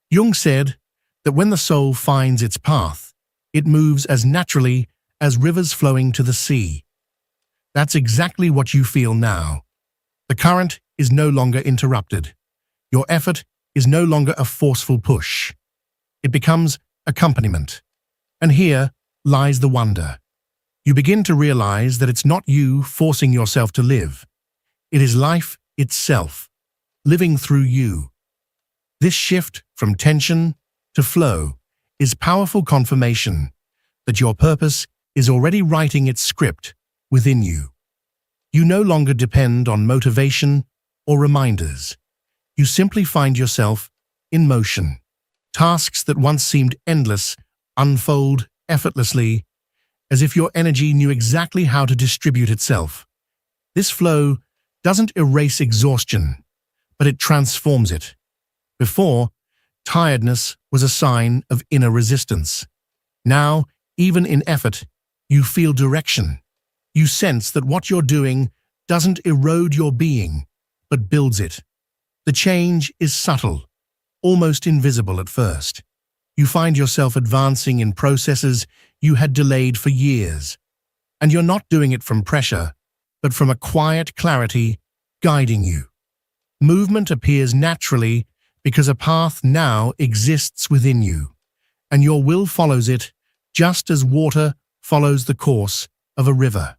Jung said that when the soul finds its path, it moves as naturally as rivers flowing to the sea. That's exactly what you feel now. The current is no longer interrupted. Your effort is no longer a forceful push. It becomes accompaniment. And here lies the wonder. You begin to realize that it's not you forcing yourself to live. It is life itself, living through you. This shift from tension to flow is powerful confirmation that your purpose is already writing its script within you. You no longer depend on motivation or reminders. You simply find yourself in motion. Tasks that once seemed endless unfold effortlessly, as if your energy knew exactly how to distribute itself. This flow doesn't erase exhaustion, but it transforms it. Before, tiredness was a sign of inner resistance. Now, even in effort, you feel direction. You sense that what you're doing doesn't erode your being, but builds it. The change is subtle, almost invisible at first. You find yourself advancing in processes you had delayed for years, and you're not doing it from pressure, but from a quiet clarity guiding you. Movement appears naturally because a path now exists within you, and your will follows it just as water follows the course of a river.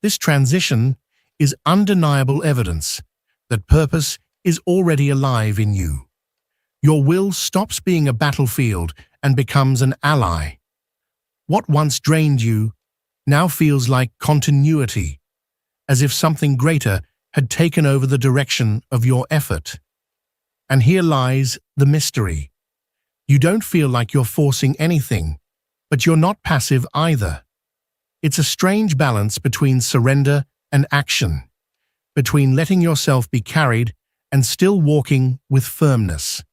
This transition is undeniable evidence that purpose is already alive in you. Your will stops being a battlefield and becomes an ally. What once drained you now feels like continuity, as if something greater had taken over the direction of your effort. And here lies the mystery. You don't feel like you're forcing anything, but you're not passive either. It's a strange balance between surrender and action, between letting yourself be carried and still walking with firmness.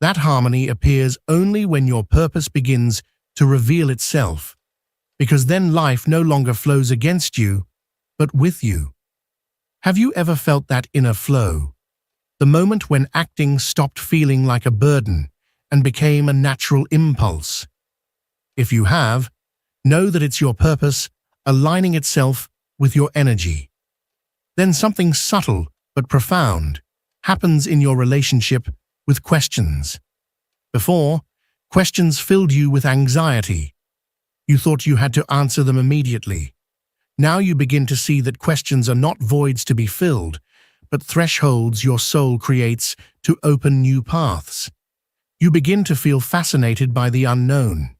That harmony appears only when your purpose begins to reveal itself, because then life no longer flows against you, but with you. Have you ever felt that inner flow? The moment when acting stopped feeling like a burden and became a natural impulse. If you have, know that it's your purpose aligning itself with your energy. Then something subtle but profound happens in your relationship with questions. Before, questions filled you with anxiety. You thought you had to answer them immediately. Now you begin to see that questions are not voids to be filled, but thresholds your soul creates to open new paths. You begin to feel fascinated by the unknown.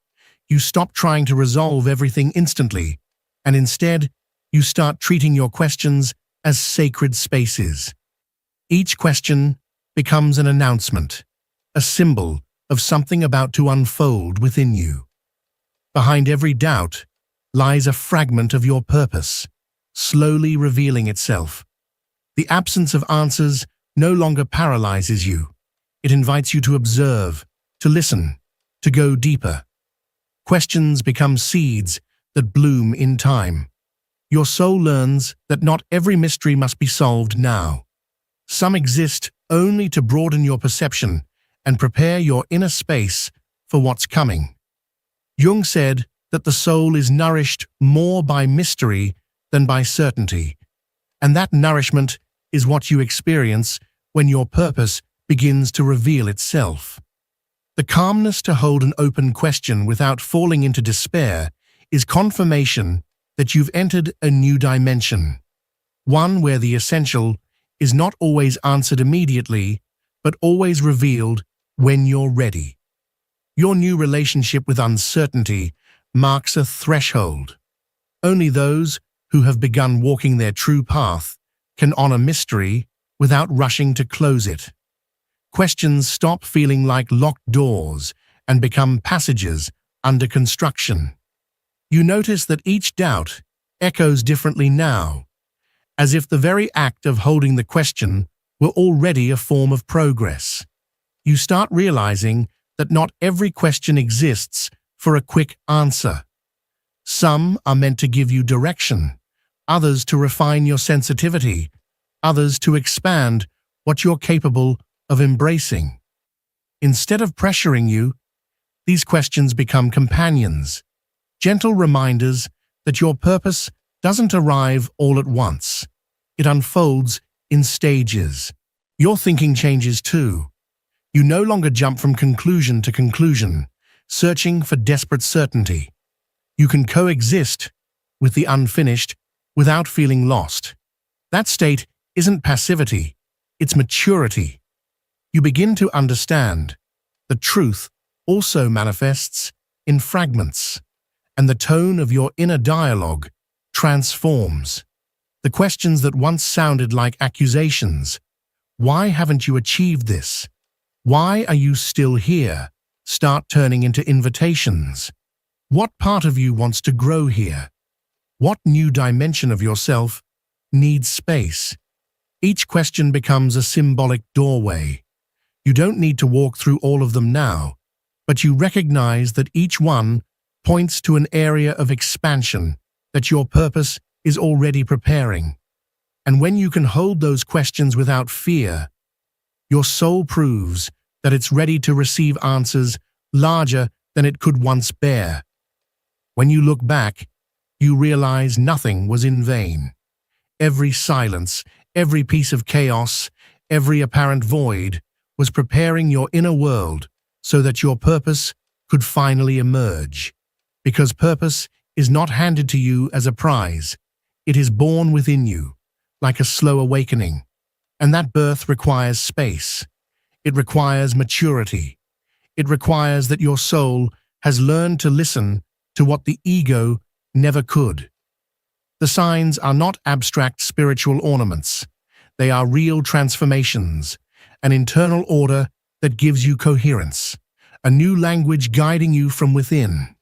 You stop trying to resolve everything instantly, and instead, you start treating your questions as sacred spaces. Each question becomes an announcement, a symbol of something about to unfold within you. Behind every doubt lies a fragment of your purpose, slowly revealing itself. The absence of answers no longer paralyzes you. It invites you to observe, to listen, to go deeper. Questions become seeds that bloom in time. Your soul learns that not every mystery must be solved now. Some exist only to broaden your perception and prepare your inner space for what's coming. Jung said that the soul is nourished more by mystery than by certainty, and that nourishment is what you experience when your purpose begins to reveal itself. The calmness to hold an open question without falling into despair is confirmation that you've entered a new dimension, one where the essential is not always answered immediately, but always revealed when you're ready. Your new relationship with uncertainty marks a threshold. Only those who have begun walking their true path can honor mystery without rushing to close it. Questions stop feeling like locked doors and become passages under construction. You notice that each doubt echoes differently now, as if the very act of holding the question were already a form of progress. You start realizing that not every question exists for a quick answer. Some are meant to give you direction, others to refine your sensitivity, others to expand what you're capable of embracing. Instead of pressuring you, these questions become companions, gentle reminders that your purpose doesn't arrive all at once. It unfolds in stages. Your thinking changes too. You no longer jump from conclusion to conclusion, searching for desperate certainty. You can coexist with the unfinished without feeling lost. That state isn't passivity, it's maturity. You begin to understand that truth also manifests in fragments, and the tone of your inner dialogue transforms. The questions that once sounded like accusations, "Why haven't you achieved this? Why are you still here?" start turning into invitations. What part of you wants to grow here? What new dimension of yourself needs space? Each question becomes a symbolic doorway. You don't need to walk through all of them now, but you recognize that each one points to an area of expansion that your purpose is already preparing. And when you can hold those questions without fear, your soul proves that it's ready to receive answers larger than it could once bear. When you look back, you realize nothing was in vain. Every silence, every piece of chaos, every apparent void was preparing your inner world so that your purpose could finally emerge. Because purpose is not handed to you as a prize. It is born within you, like a slow awakening. And that birth requires space. It requires maturity. It requires that your soul has learned to listen to what the ego never could. The signs are not abstract spiritual ornaments. They are real transformations, an internal order that gives you coherence, a new language guiding you from within,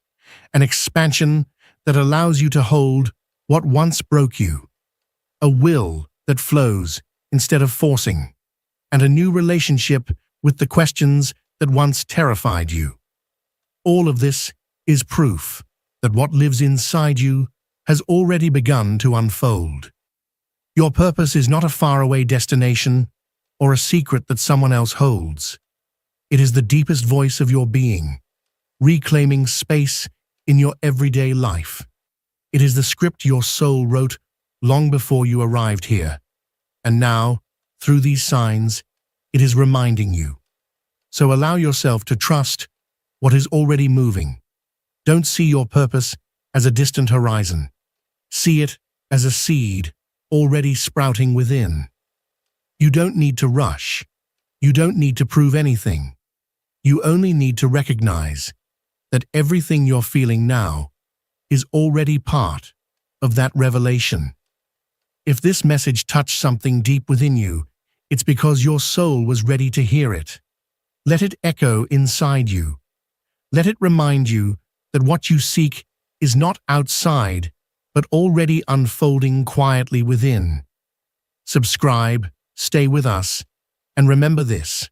an expansion that allows you to hold what once broke you, a will that flows instead of forcing, and a new relationship with the questions that once terrified you. All of this is proof that what lives inside you has already begun to unfold. Your purpose is not a faraway destination or a secret that someone else holds. It is the deepest voice of your being, reclaiming space in your everyday life. It is the script your soul wrote long before you arrived here. And now, through these signs, it is reminding you. So allow yourself to trust what is already moving. Don't see your purpose as a distant horizon. See it as a seed already sprouting within. You don't need to rush. You don't need to prove anything. You only need to recognize that everything you're feeling now is already part of that revelation. If this message touched something deep within you, it's because your soul was ready to hear it. Let it echo inside you. Let it remind you that what you seek is not outside, but already unfolding quietly within. Subscribe, stay with us, and remember this: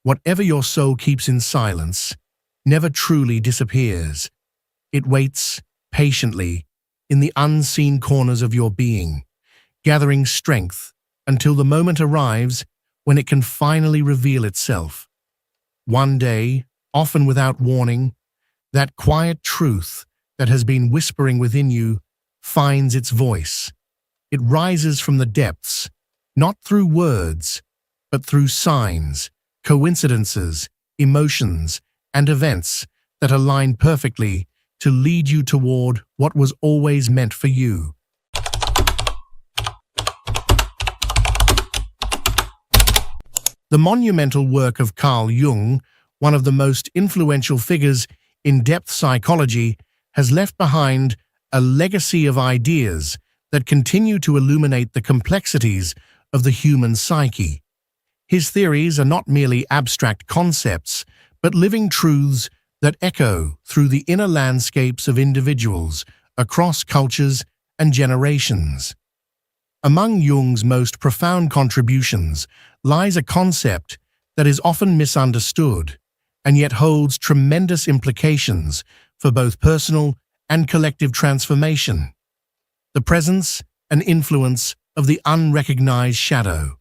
whatever your soul keeps in silence never truly disappears. It waits patiently in the unseen corners of your being, gathering strength until the moment arrives when it can finally reveal itself. One day, often without warning, that quiet truth that has been whispering within you finds its voice. It rises from the depths, not through words, but through signs, coincidences, emotions, and events that align perfectly to lead you toward what was always meant for you. The monumental work of Carl Jung, one of the most influential figures in depth psychology, has left behind a legacy of ideas that continue to illuminate the complexities of the human psyche. His theories are not merely abstract concepts, but living truths that echo through the inner landscapes of individuals across cultures and generations. Among Jung's most profound contributions lies a concept that is often misunderstood and yet holds tremendous implications for both personal and collective transformation: the presence and influence of the unrecognized shadow.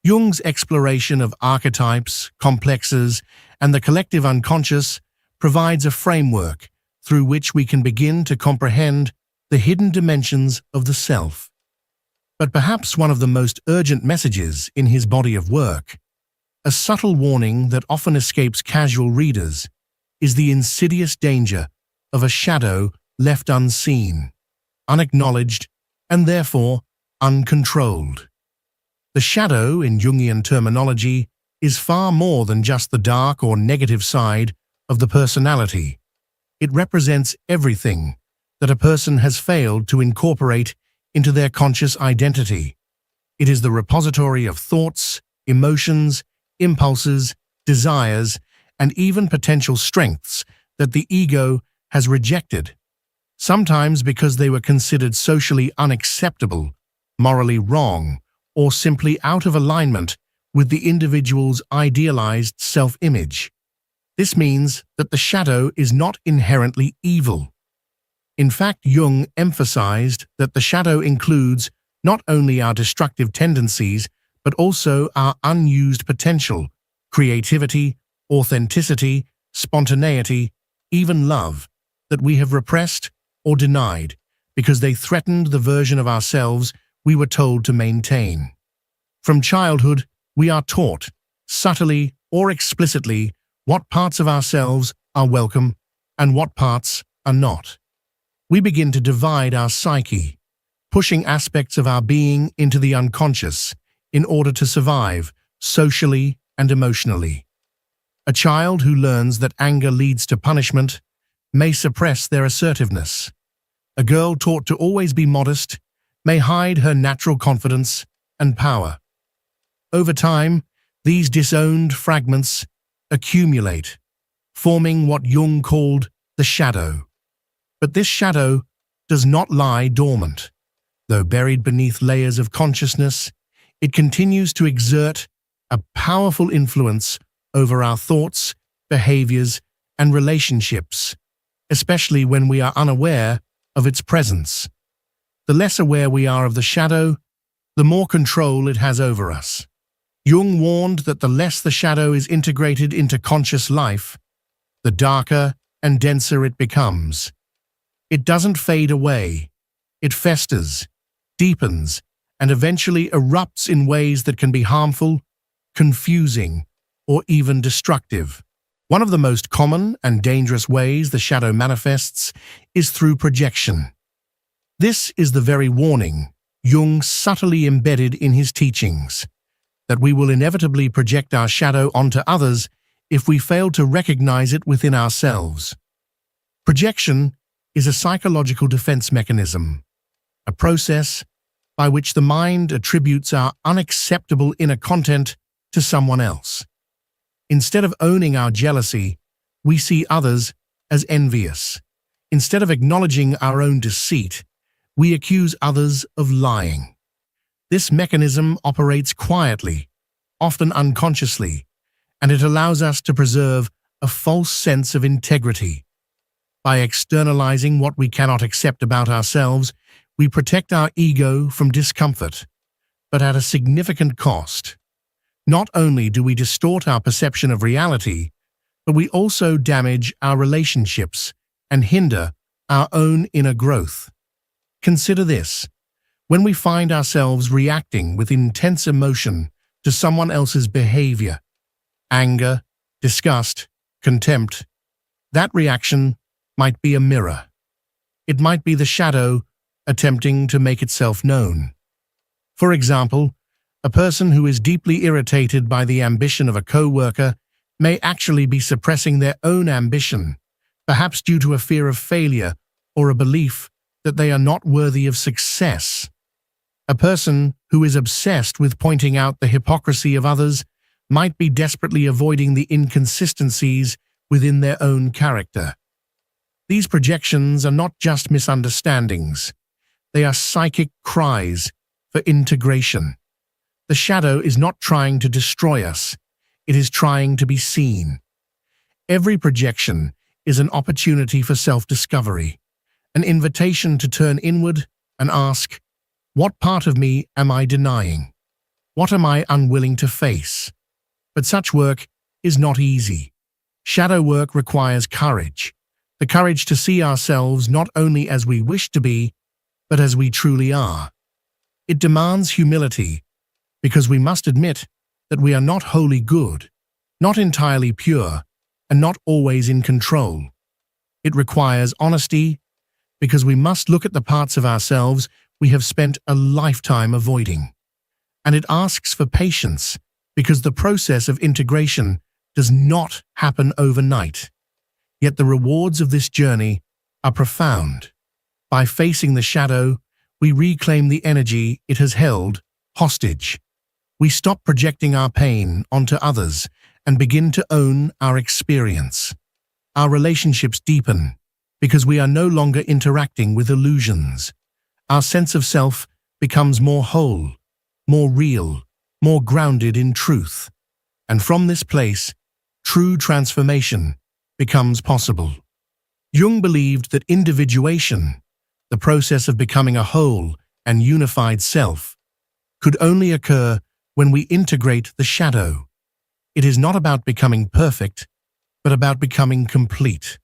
Jung's exploration of archetypes, complexes, and the collective unconscious provides a framework through which we can begin to comprehend the hidden dimensions of the self. But perhaps one of the most urgent messages in his body of work, a subtle warning that often escapes casual readers, is the insidious danger of a shadow left unseen, unacknowledged, and therefore uncontrolled. The shadow, in Jungian terminology, is far more than just the dark or negative side of the personality. It represents everything that a person has failed to incorporate into their conscious identity. It is the repository of thoughts, emotions, impulses, desires, and even potential strengths that the ego has rejected, sometimes because they were considered socially unacceptable, morally wrong, or simply out of alignment with the individual's idealized self-image. This means that the shadow is not inherently evil. In fact, Jung emphasized that the shadow includes not only our destructive tendencies, but also our unused potential, creativity, authenticity, spontaneity, even love, that we have repressed or denied because they threatened the version of ourselves we were told to maintain. From childhood, we are taught, subtly or explicitly, what parts of ourselves are welcome and what parts are not. We begin to divide our psyche, pushing aspects of our being into the unconscious in order to survive socially and emotionally. A child who learns that anger leads to punishment may suppress their assertiveness. A girl taught to always be modest may hide her natural confidence and power. Over time, these disowned fragments accumulate, forming what Jung called the shadow. But this shadow does not lie dormant. Though buried beneath layers of consciousness, it continues to exert a powerful influence over our thoughts, behaviors, and relationships, especially when we are unaware of its presence. The less aware we are of the shadow, the more control it has over us. Jung warned that the less the shadow is integrated into conscious life, the darker and denser it becomes. It doesn't fade away. It festers, deepens, and eventually erupts in ways that can be harmful, confusing, or even destructive. One of the most common and dangerous ways the shadow manifests is through projection. This is the very warning Jung subtly embedded in his teachings, that we will inevitably project our shadow onto others if we fail to recognize it within ourselves. Projection is a psychological defense mechanism, a process by which the mind attributes our unacceptable inner content to someone else. Instead of owning our jealousy, we see others as envious, Instead of acknowledging our own deceit, we accuse others of lying. This mechanism operates quietly, often unconsciously, and it allows us to preserve a false sense of integrity. By externalizing what we cannot accept about ourselves, we protect our ego from discomfort, but at a significant cost. Not only do we distort our perception of reality, but we also damage our relationships and hinder our own inner growth. Consider this. When we find ourselves reacting with intense emotion to someone else's behavior, anger, disgust, contempt, that reaction might be a mirror. It might be the shadow attempting to make itself known. For example, a person who is deeply irritated by the ambition of a co-worker may actually be suppressing their own ambition, perhaps due to a fear of failure or a belief that they are not worthy of success. A person who is obsessed with pointing out the hypocrisy of others might be desperately avoiding the inconsistencies within their own character. These projections are not just misunderstandings. They are psychic cries for integration. The shadow is not trying to destroy us. It is trying to be seen. Every projection is an opportunity for self-discovery, an invitation to turn inward and ask, what part of me am I denying? What am I unwilling to face? But such work is not easy. Shadow work requires courage, the courage to see ourselves not only as we wish to be, but as we truly are. It demands humility, because we must admit that we are not wholly good, not entirely pure, and not always in control. It requires honesty, because we must look at the parts of ourselves we have spent a lifetime avoiding. And it asks for patience, because the process of integration does not happen overnight. Yet the rewards of this journey are profound. By facing the shadow, we reclaim the energy it has held hostage. We stop projecting our pain onto others and begin to own our experience. Our relationships deepen because we are no longer interacting with illusions. Our sense of self becomes more whole, more real, more grounded in truth. And from this place, true transformation becomes possible. Jung believed that individuation, the process of becoming a whole and unified self, could only occur when we integrate the shadow. It is not about becoming perfect, but about becoming complete.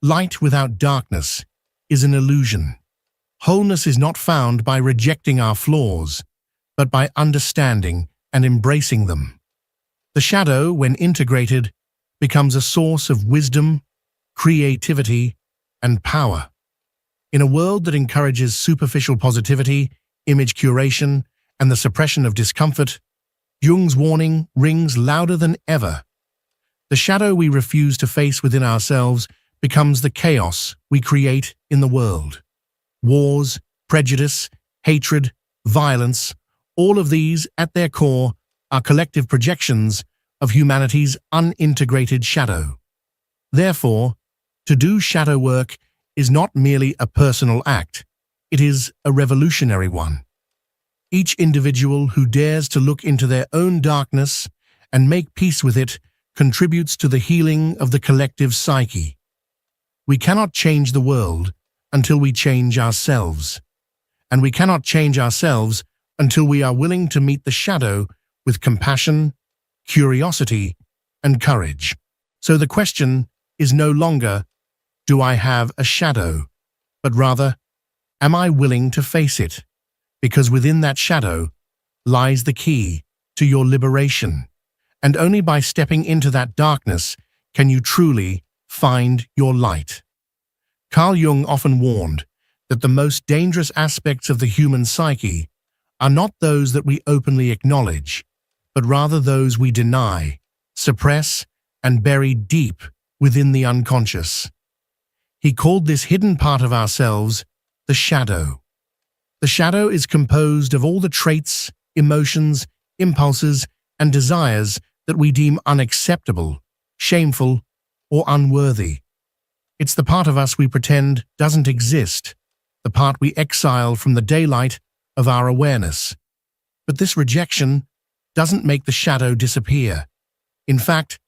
Light without darkness is an illusion. Wholeness is not found by rejecting our flaws, but by understanding and embracing them. The shadow, when integrated, becomes a source of wisdom, creativity, and power. In a world that encourages superficial positivity, image curation, and the suppression of discomfort, Jung's warning rings louder than ever. The shadow we refuse to face within ourselves becomes the chaos we create in the world. Wars, prejudice, hatred, violence, all of these, at their core, are collective projections of humanity's unintegrated shadow. Therefore, to do shadow work is not merely a personal act, it is a revolutionary one. Each individual who dares to look into their own darkness and make peace with it contributes to the healing of the collective psyche. We cannot change the world until we change ourselves, and we cannot change ourselves until we are willing to meet the shadow with compassion, curiosity, and courage. So the question is no longer, do I have a shadow? But rather, am I willing to face it? Because within that shadow lies the key to your liberation. And only by stepping into that darkness can you truly find your light. Carl Jung often warned that the most dangerous aspects of the human psyche are not those that we openly acknowledge, but rather those we deny, suppress, and bury deep within the unconscious. He called this hidden part of ourselves the shadow. The shadow is composed of all the traits, emotions, impulses, and desires that we deem unacceptable, shameful, or unworthy. It's the part of us we pretend doesn't exist, the part we exile from the daylight of our awareness. But this rejection doesn't make the shadow disappear. In fact,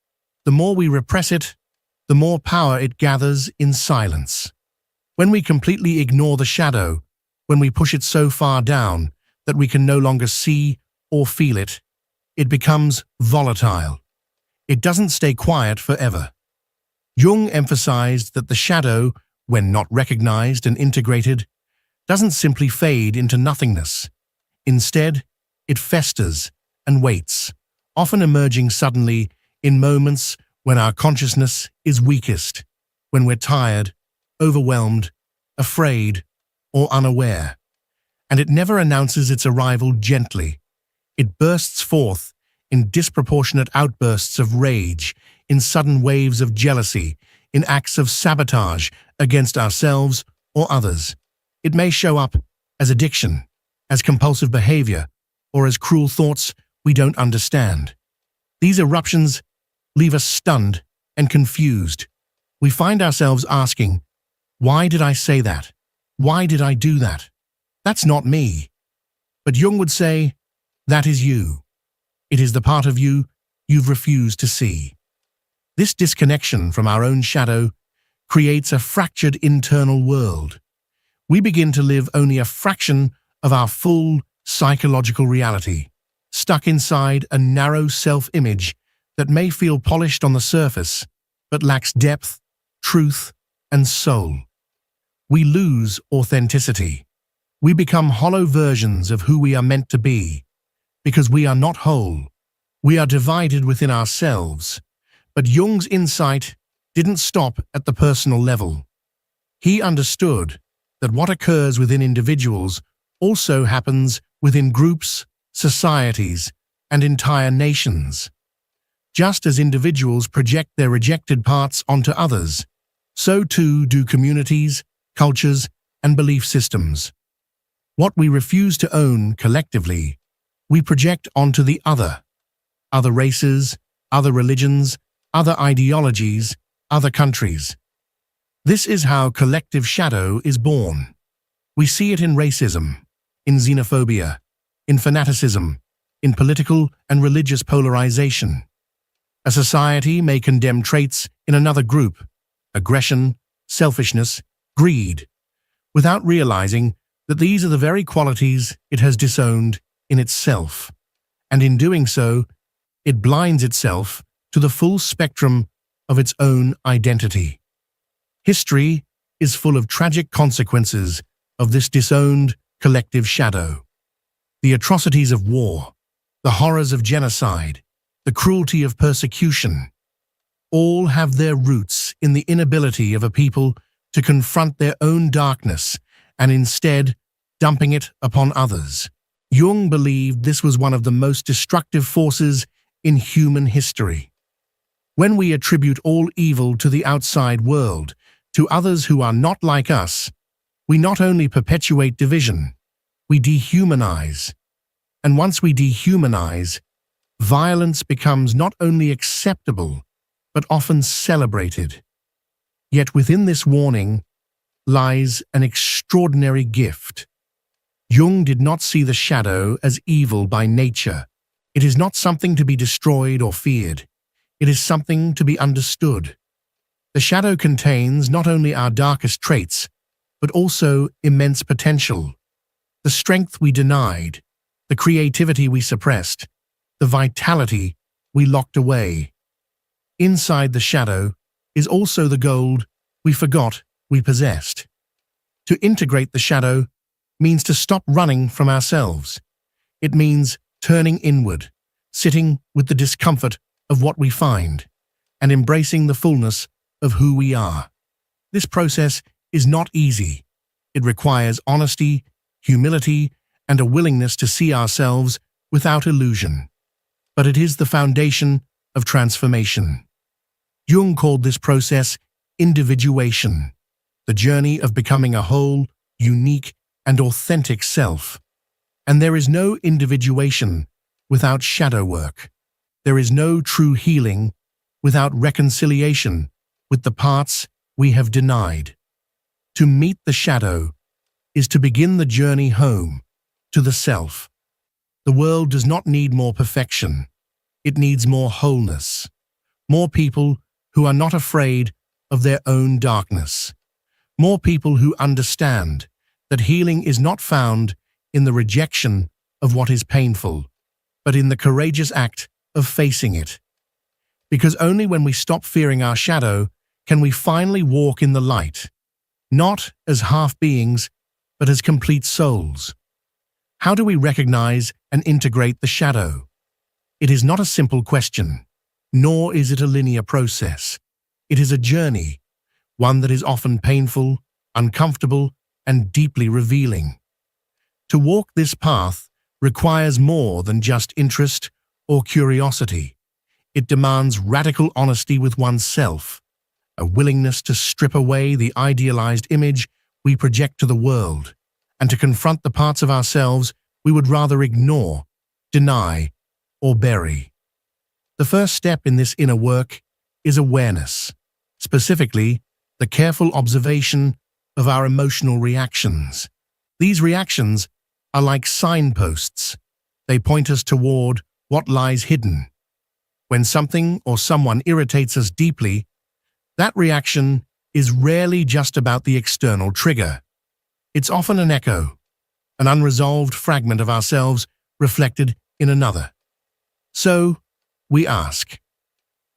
the more we repress it, the more power it gathers in silence. When we completely ignore the shadow, when we push it so far down that we can no longer see or feel it, it becomes volatile. It doesn't stay quiet forever. Jung emphasized that the shadow, when not recognized and integrated, doesn't simply fade into nothingness. Instead, it festers and waits, often emerging suddenly in moments when our consciousness is weakest, when we're tired, overwhelmed, afraid, or unaware. And it never announces its arrival gently. It bursts forth in disproportionate outbursts of rage, in sudden waves of jealousy, in acts of sabotage against ourselves or others. It may show up as addiction, as compulsive behavior, or as cruel thoughts we don't understand. These eruptions leave us stunned and confused. We find ourselves asking, why did I say that? Why did I do that? That's not me. But Jung would say, that is you. It is the part of you you've refused to see. This disconnection from our own shadow creates a fractured internal world. We begin to live only a fraction of our full psychological reality, stuck inside a narrow self-image that may feel polished on the surface, but lacks depth, truth, and soul. We lose authenticity. We become hollow versions of who we are meant to be, because we are not whole. We are divided within ourselves. But Jung's insight didn't stop at the personal level. He understood that what occurs within individuals also happens within groups, societies, and entire nations. Just as individuals project their rejected parts onto others, so too do communities, cultures, and belief systems. What we refuse to own collectively, we project onto the other races, other religions, other ideologies, other countries. This is how collective shadow is born. We see it in racism, in xenophobia, in fanaticism, in political and religious polarization. A society may condemn traits in another group, aggression, selfishness, greed, without realizing that these are the very qualities it has disowned in itself, and in doing so, it blinds itself to the full spectrum of its own identity. History is full of tragic consequences of this disowned collective shadow. The atrocities of war, the horrors of genocide, the cruelty of persecution, all have their roots in the inability of a people to confront their own darkness and instead dumping it upon others. Jung believed this was one of the most destructive forces in human history. When we attribute all evil to the outside world, to others who are not like us, we not only perpetuate division, we dehumanize. And once we dehumanize, violence becomes not only acceptable, but often celebrated. Yet within this warning lies an extraordinary gift. Jung did not see the shadow as evil by nature. It is not something to be destroyed or feared. It is something to be understood. The shadow contains not only our darkest traits, but also immense potential. The strength we denied, the creativity we suppressed, the vitality we locked away. Inside the shadow is also the gold we forgot we possessed. To integrate the shadow means to stop running from ourselves. It means turning inward, sitting with the discomfort of what we find, and embracing the fullness of who we are. This process is not easy. It requires honesty, humility, and a willingness to see ourselves without illusion. But it is the foundation of transformation. Jung called this process individuation, the journey of becoming a whole, unique, and authentic self. And there is no individuation without shadow work. There is no true healing without reconciliation with the parts we have denied. To meet the shadow is to begin the journey home to the self. The world does not need more perfection. It needs more wholeness. More people who are not afraid of their own darkness. More people who understand that healing is not found in the rejection of what is painful, but in the courageous act of facing it. Because only when we stop fearing our shadow can we finally walk in the light, not as half-beings, but as complete souls. How do we recognize and integrate the shadow? It is not a simple question, nor is it a linear process. It is a journey, one that is often painful, uncomfortable, and deeply revealing. To walk this path requires more than just interest or curiosity. It demands radical honesty with oneself, a willingness to strip away the idealized image we project to the world, and to confront the parts of ourselves we would rather ignore, deny, or bury. The first step in this inner work is awareness, specifically the careful observation of our emotional reactions. These reactions are like signposts. They point us toward what lies hidden. When something or someone irritates us deeply, that reaction is rarely just about the external trigger. It's often an echo, an unresolved fragment of ourselves reflected in another. So, we ask,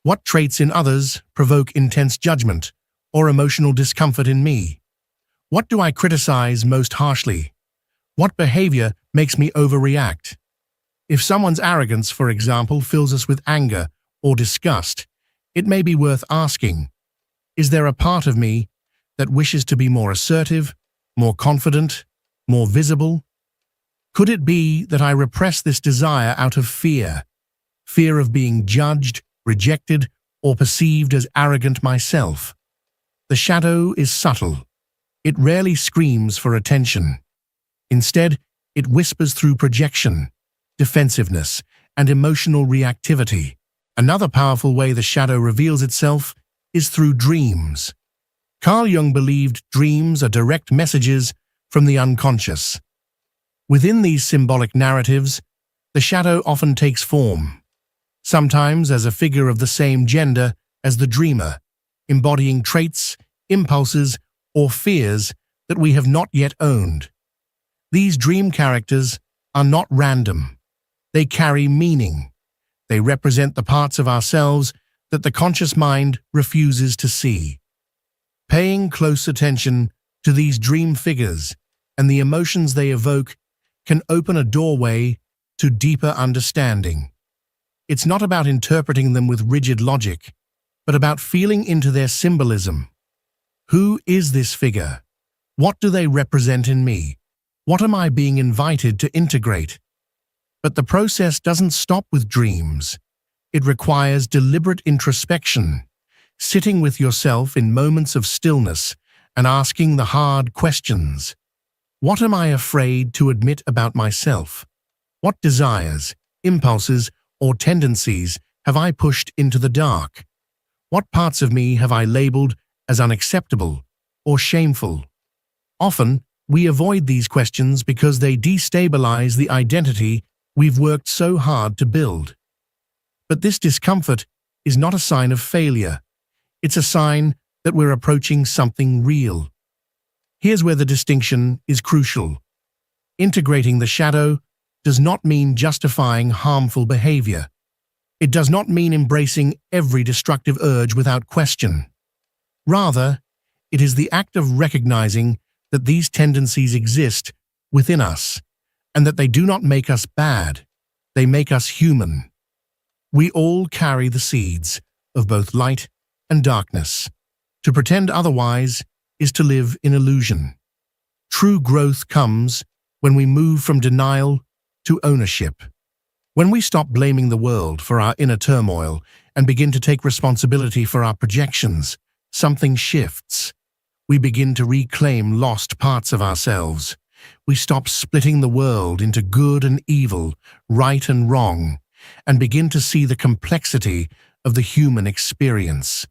what traits in others provoke intense judgment or emotional discomfort in me? What do I criticize most harshly? What behavior makes me overreact? If someone's arrogance, for example, fills us with anger or disgust, it may be worth asking, is there a part of me that wishes to be more assertive, more confident, more visible? Could it be that I repress this desire out of fear? Fear of being judged, rejected, or perceived as arrogant myself? The shadow is subtle. It rarely screams for attention. Instead, it whispers through projection, defensiveness, and emotional reactivity. Another powerful way the shadow reveals itself is through dreams. Carl Jung believed dreams are direct messages from the unconscious. Within these symbolic narratives, the shadow often takes form, sometimes as a figure of the same gender as the dreamer, embodying traits, impulses, or fears that we have not yet owned. These dream characters are not random. They carry meaning. They represent the parts of ourselves that the conscious mind refuses to see. Paying close attention to these dream figures and the emotions they evoke can open a doorway to deeper understanding. It's not about interpreting them with rigid logic, but about feeling into their symbolism. Who is this figure? What do they represent in me? What am I being invited to integrate? But the process doesn't stop with dreams. It requires deliberate introspection, sitting with yourself in moments of stillness and asking the hard questions. What am I afraid to admit about myself? What desires, impulses, or tendencies have I pushed into the dark? What parts of me have I labeled as unacceptable or shameful? Often, we avoid these questions because they destabilize the identity we've worked so hard to build. But this discomfort is not a sign of failure. It's a sign that we're approaching something real. Here's where the distinction is crucial. Integrating the shadow does not mean justifying harmful behavior. It does not mean embracing every destructive urge without question. Rather, it is the act of recognizing that these tendencies exist within us and that they do not make us bad, they make us human. We all carry the seeds of both light and darkness. To pretend otherwise is to live in illusion. True growth comes when we move from denial to ownership. When we stop blaming the world for our inner turmoil and begin to take responsibility for our projections, something shifts. We begin to reclaim lost parts of ourselves. We stop splitting the world into good and evil, right and wrong, and begin to see the complexity of the human experience.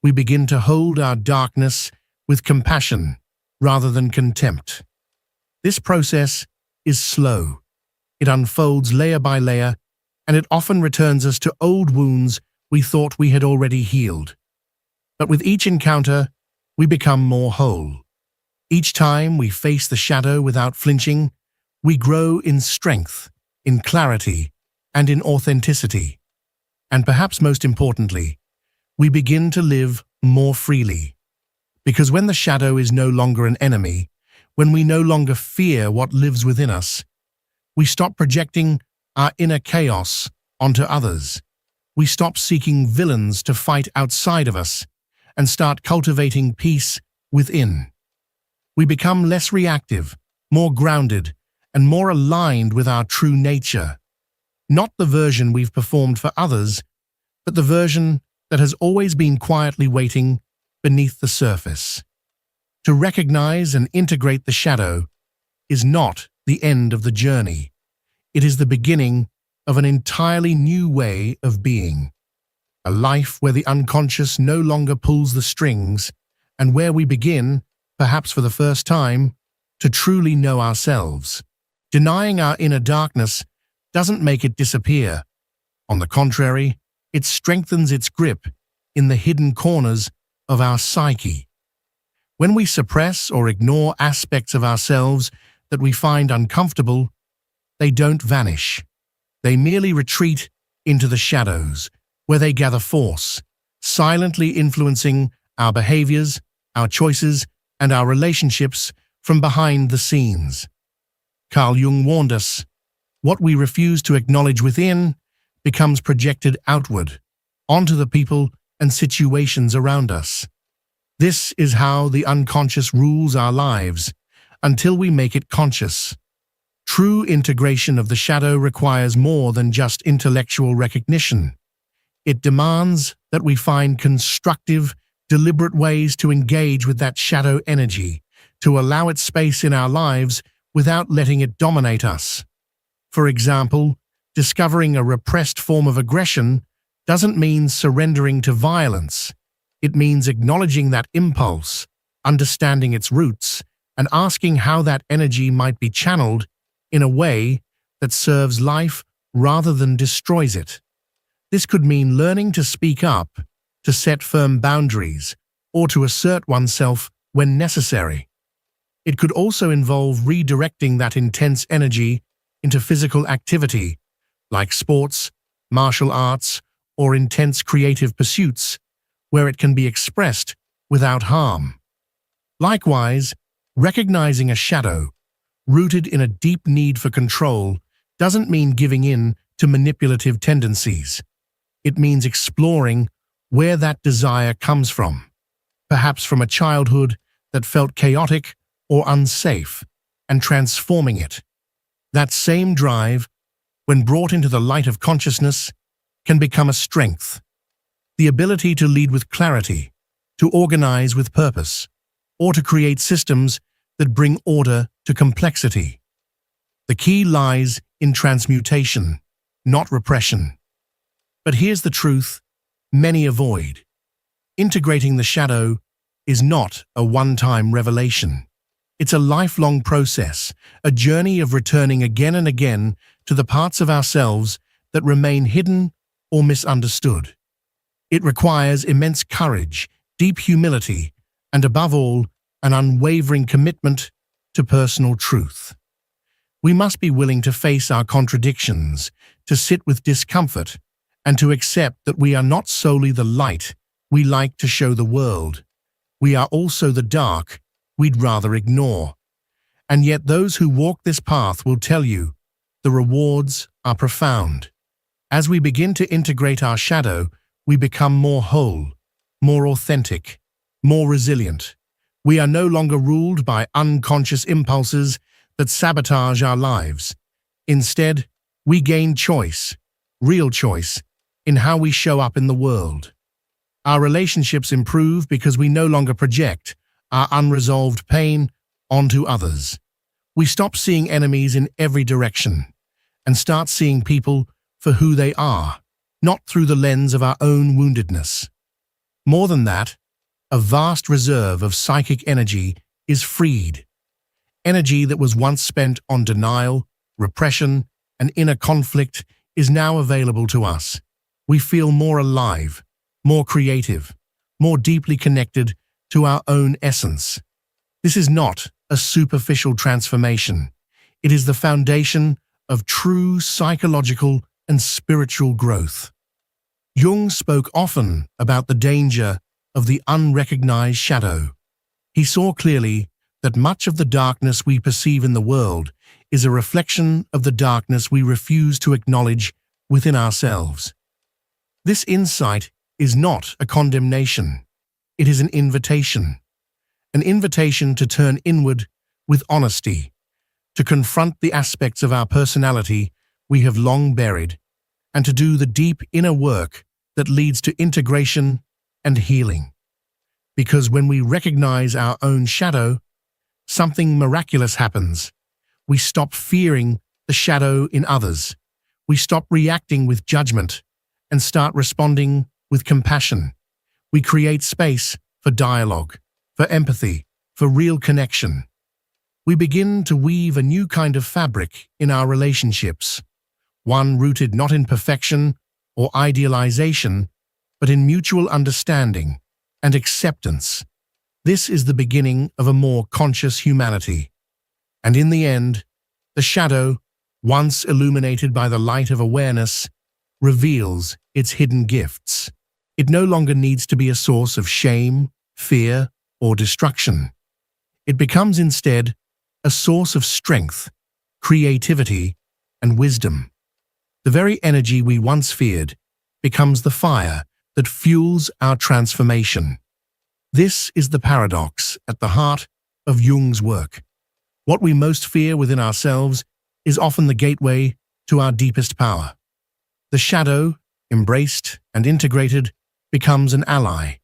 we begin to hold our darkness with compassion rather than contempt. This process is slow. It unfolds layer by layer, and it often returns us to old wounds we thought we had already healed. But with each encounter, we become more whole. Each time we face the shadow without flinching, we grow in strength, in clarity, and in authenticity. And perhaps most importantly, we begin to live more freely. Because when the shadow is no longer an enemy, when we no longer fear what lives within us, we stop projecting our inner chaos onto others. We stop seeking villains to fight outside of us and start cultivating peace within. We become less reactive, more grounded, and more aligned with our true nature. Not the version we've performed for others, but the version that has always been quietly waiting beneath the surface. To recognize and integrate the shadow is not the end of the journey. It is the beginning of an entirely new way of being. A life where the unconscious no longer pulls the strings, and where we begin, perhaps for the first time, to truly know ourselves. Denying our inner darkness doesn't make it disappear. On the contrary, it strengthens its grip in the hidden corners of our psyche. When we suppress or ignore aspects of ourselves that we find uncomfortable, they don't vanish. They merely retreat into the shadows, where they gather force, silently influencing our behaviors, our choices, and our relationships from behind the scenes. Carl Jung warned us, what we refuse to acknowledge within becomes projected outward, onto the people and situations around us. This is how the unconscious rules our lives, until we make it conscious. True integration of the shadow requires more than just intellectual recognition. It demands that we find constructive, deliberate ways to engage with that shadow energy, to allow it space in our lives without letting it dominate us. For example, discovering a repressed form of aggression doesn't mean surrendering to violence. It means acknowledging that impulse, understanding its roots, and asking how that energy might be channeled in a way that serves life rather than destroys it. This could mean learning to speak up, to set firm boundaries, or to assert oneself when necessary. It could also involve redirecting that intense energy into physical activity, like sports, martial arts, or intense creative pursuits, where it can be expressed without harm. Likewise, recognizing a shadow, rooted in a deep need for control, doesn't mean giving in to manipulative tendencies. It means exploring where that desire comes from, perhaps from a childhood that felt chaotic or unsafe, and transforming it. That same drive, when brought into the light of consciousness, can become a strength. The ability to lead with clarity, to organize with purpose, or to create systems that bring order to complexity. The key lies in transmutation, not repression. But here's the truth many avoid. Integrating the shadow is not a one-time revelation. It's a lifelong process, a journey of returning again and again to the parts of ourselves that remain hidden or misunderstood. It requires immense courage, deep humility, and above all, an unwavering commitment to personal truth. We must be willing to face our contradictions, to sit with discomfort, and to accept that we are not solely the light we like to show the world. We are also the dark we'd rather ignore. And yet those who walk this path will tell you the rewards are profound. As we begin to integrate our shadow, we become more whole, more authentic, more resilient. We are no longer ruled by unconscious impulses that sabotage our lives. Instead, we gain choice, real choice, in how we show up in the world. Our relationships improve because we no longer project our unresolved pain onto others. We stop seeing enemies in every direction and start seeing people for who they are, not through the lens of our own woundedness. More than that, a vast reserve of psychic energy is freed. Energy that was once spent on denial, repression, and inner conflict is now available to us. We feel more alive, more creative, more deeply connected to our own essence. This is not a superficial transformation. It is the foundation of true psychological and spiritual growth. Jung spoke often about the danger of the unrecognized shadow. He saw clearly that much of the darkness we perceive in the world is a reflection of the darkness we refuse to acknowledge within ourselves. This insight is not a condemnation. It is an invitation to turn inward with honesty, to confront the aspects of our personality we have long buried, and to do the deep inner work that leads to integration and healing. Because when we recognize our own shadow, something miraculous happens. We stop fearing the shadow in others. We stop reacting with judgment and start responding with compassion. We create space for dialogue, for empathy, for real connection. We begin to weave a new kind of fabric in our relationships, one rooted not in perfection or idealization, but in mutual understanding and acceptance. This is the beginning of a more conscious humanity. And in the end, the shadow, once illuminated by the light of awareness, reveals its hidden gifts. It no longer needs to be a source of shame, fear, or destruction. It becomes instead a source of strength, creativity, and wisdom. The very energy we once feared becomes the fire that fuels our transformation. This is the paradox at the heart of Jung's work. What we most fear within ourselves is often the gateway to our deepest power. The shadow, embraced and integrated, becomes an ally.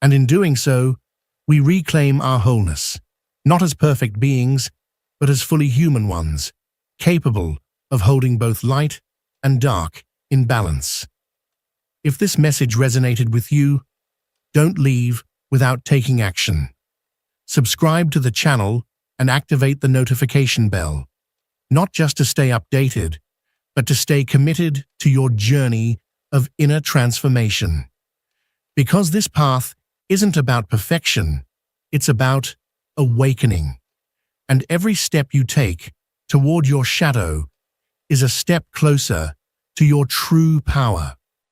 And in doing so, we reclaim our wholeness, not as perfect beings, but as fully human ones, capable of holding both light and dark in balance. If this message resonated with you, don't leave without taking action. Subscribe to the channel and activate the notification bell, not just to stay updated, but to stay committed to your journey of inner transformation. Because this path isn't about perfection, it's about awakening. And every step you take toward your shadow is a step closer to your true power.